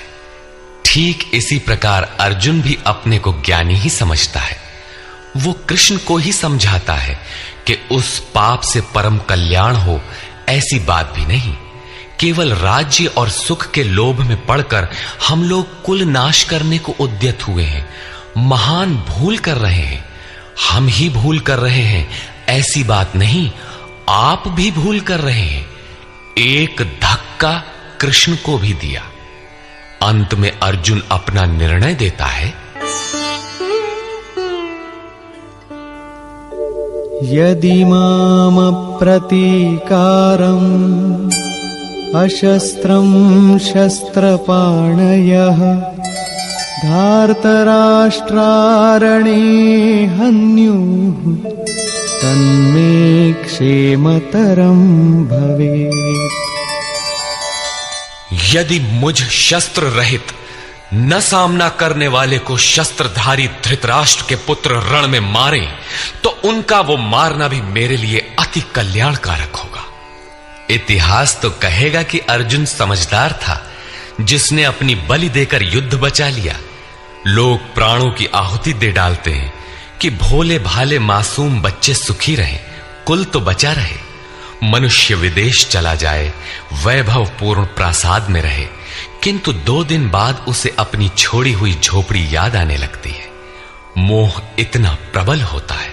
ठीक इसी प्रकार अर्जुन भी अपने को ज्ञानी ही समझता है। वो कृष्ण को ही समझाता है कि उस पाप से परम कल्याण हो, ऐसी बात भी नहीं। केवल राज्य और सुख के लोभ में पड़कर हम लोग कुल नाश करने को उद्यत हुए हैं। महान भूल कर रहे हैं। हम ही भूल कर रहे हैं, ऐसी बात नहीं, आप भी भूल कर रहे हैं। एक धक्का कृष्ण को भी दिया। अंत में अर्जुन अपना निर्णय देता है। यदि माम प्रतीकारम् अशस्त्रं शस्त्रपाणयः धार्तराष्ट्रारणे हन्युः तन्मे क्षेमतरं भवेत्। यदि मुझ शस्त्र रहित न सामना करने वाले को शस्त्रधारी धृतराष्ट्र के पुत्र रण में मारे तो उनका वो मारना भी मेरे लिए अति कल्याणकारक होगा। इतिहास तो कहेगा कि अर्जुन समझदार था, जिसने अपनी बलि देकर युद्ध बचा लिया। लोग प्राणों की आहुति दे डालते हैं कि भोले भाले मासूम बच्चे सुखी रहें, कुल तो बचा रहे। मनुष्य विदेश चला जाए, वैभवपूर्ण प्रासाद में रहे, किंतु 2 दिन बाद उसे अपनी छोड़ी हुई झोपड़ी याद आने लगती है। मोह इतना प्रबल होता है।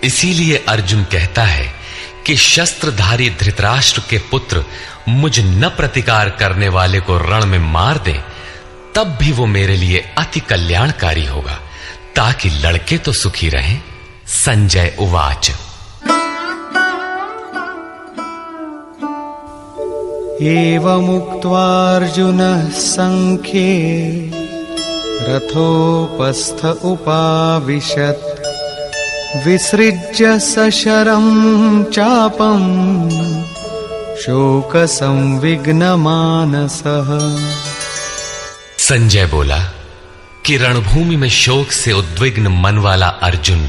इसीलिए अर्जुन कहता है कि शस्त्रधारी धृतराष्ट्र के पुत्र मुझ न प्रतिकार करने वाले को रण में मार दे, तब भी वो मेरे लिए अति कल्याणकारी होगा, ताकि लड़के तो सुखी रहें। संजय उवाच। एवमुक्त्वा अर्जुनः संख्ये रथोपस्थ उपाविशत् विसृज्य सशरं चापं शोकसंविघ्नमानसः। संजय बोला कि रणभूमि में शोक से उद्विग्न मन वाला अर्जुन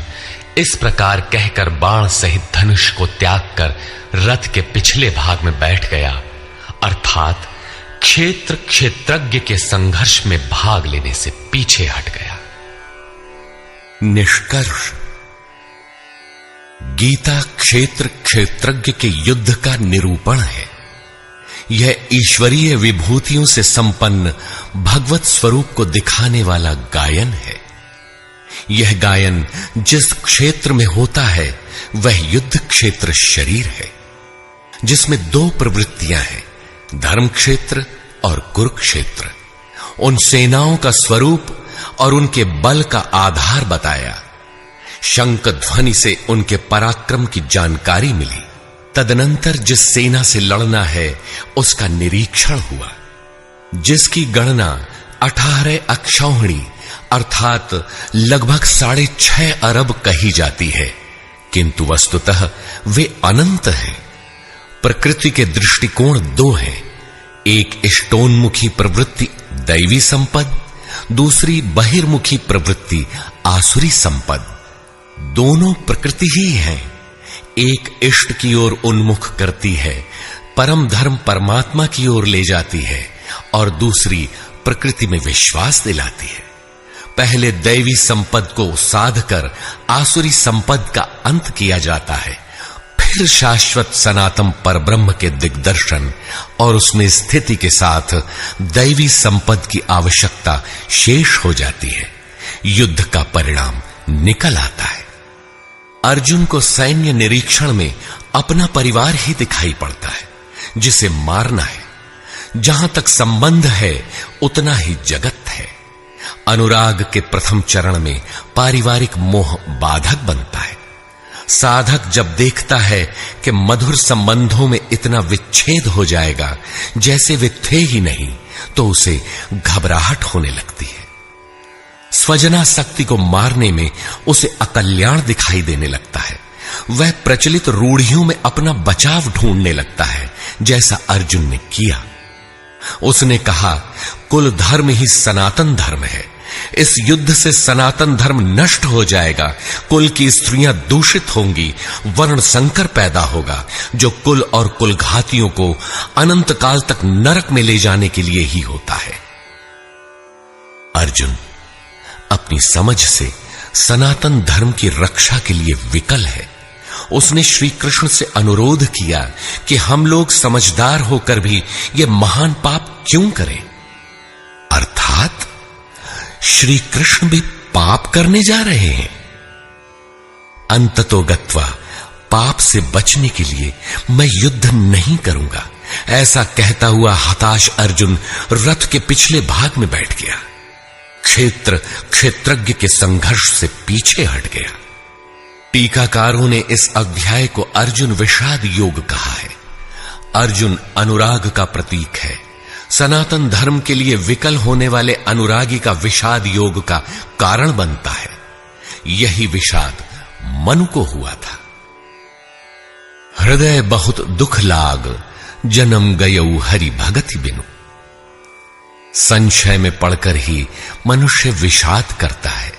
इस प्रकार कहकर बाण सहित धनुष को त्याग कर रथ के पिछले भाग में बैठ गया, अर्थात क्षेत्र क्षेत्रज्ञ के संघर्ष में भाग लेने से पीछे हट गया। निष्कर्ष, गीता क्षेत्र क्षेत्रज्ञ के युद्ध का निरूपण है। यह ईश्वरीय विभूतियों से संपन्न भगवत स्वरूप को दिखाने वाला गायन है। यह गायन जिस क्षेत्र में होता है वह युद्ध क्षेत्र शरीर है, जिसमें 2 प्रवृत्तियां हैं, धर्म क्षेत्र और कुरुक्षेत्र। उन सेनाओं का स्वरूप और उनके बल का आधार बताया। शंख ध्वनि से उनके पराक्रम की जानकारी मिली। तदनंतर जिस सेना से लड़ना है उसका निरीक्षण हुआ, जिसकी गणना 18 अक्षौहिणी अर्थात लगभग 6.5 अरब कही जाती है, किंतु वस्तुतः वे अनंत हैं। प्रकृति के दृष्टिकोण 2 हैं, एक इष्टोन्मुखी प्रवृत्ति दैवी संपद, दूसरी बहिर्मुखी प्रवृत्ति आसुरी संपद। दोनों प्रकृति ही हैं। एक इष्ट की ओर उन्मुख करती है, परम धर्म परमात्मा की ओर ले जाती है, और दूसरी प्रकृति में विश्वास दिलाती है। पहले दैवी संपद को साध कर आसुरी संपद का अंत किया जाता है, फिर शाश्वत सनातन परब्रह्म के दिग्दर्शन और उसमें स्थिति के साथ दैवी संपद की आवश्यकता शेष हो जाती है। युद्ध का परिणाम निकल आता है। अर्जुन को सैन्य निरीक्षण में अपना परिवार ही दिखाई पड़ता है, जिसे मारना है। जहां तक संबंध है उतना ही जगत है। अनुराग के प्रथम चरण में पारिवारिक मोह बाधक बनता है। साधक जब देखता है कि मधुर संबंधों में इतना विच्छेद हो जाएगा जैसे वे थे ही नहीं, तो उसे घबराहट होने लगती है। स्वजनासक्ति को मारने में उसे अकल्याण दिखाई देने लगता है। वह प्रचलित रूढ़ियों में अपना बचाव ढूंढने लगता है, जैसा अर्जुन ने किया। उसने कहा, कुल धर्म ही सनातन धर्म है। इस युद्ध से सनातन धर्म नष्ट हो जाएगा, कुल की स्त्रियां दूषित होंगी, वर्ण संकर पैदा होगा, जो कुल और कुलघातियों को अनंत काल तक नरक में ले जाने के लिए ही होता है। अर्जुन अपनी समझ से सनातन धर्म की रक्षा के लिए विकल है। उसने श्री कृष्ण से अनुरोध किया कि हम लोग समझदार होकर भी यह महान पाप क्यों करें। अर्थात श्री कृष्ण भी पाप करने जा रहे हैं। अंततोगत्वा पाप से बचने के लिए मैं युद्ध नहीं करूंगा, ऐसा कहता हुआ हताश अर्जुन रथ के पिछले भाग में बैठ गया। क्षेत्रज्ञ के संघर्ष से पीछे हट गया। टीकाकारों ने इस अध्याय को अर्जुन विषाद योग कहा है। अर्जुन अनुराग का प्रतीक है। सनातन धर्म के लिए विकल होने वाले अनुरागी का विषाद योग का कारण बनता है। यही विषाद मनु को हुआ था। हृदय बहुत दुख लाग, जन्म गयऊ हरि भगति बिनु। संशय में पड़कर ही मनुष्य विषाद करता है।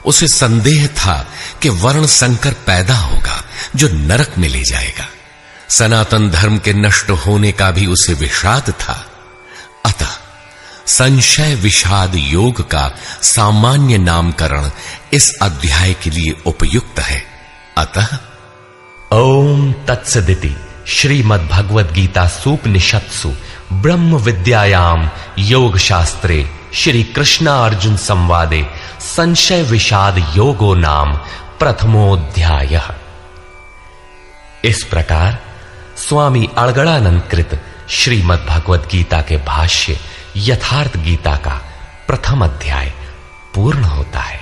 उसे संदेह था कि वर्ण संकर पैदा होगा जो नरक में ले जाएगा। सनातन धर्म के नष्ट होने का भी उसे विषाद था। अतः संशय विषाद योग का सामान्य नामकरण इस अध्याय के लिए उपयुक्त है। अतः ओम तत्सदिति श्रीमद् भगवद गीता सूपनिषत्सु ब्रह्म विद्यायाम योग शास्त्रे श्री कृष्णा अर्जुन संवादे संशय विषाद योगो नाम प्रथमोऽध्यायः। इस प्रकार स्वामी अड़गड़ानंद कृत श्रीमद् भगवद गीता के भाष्य यथार्थ गीता का प्रथम अध्याय पूर्ण होता है।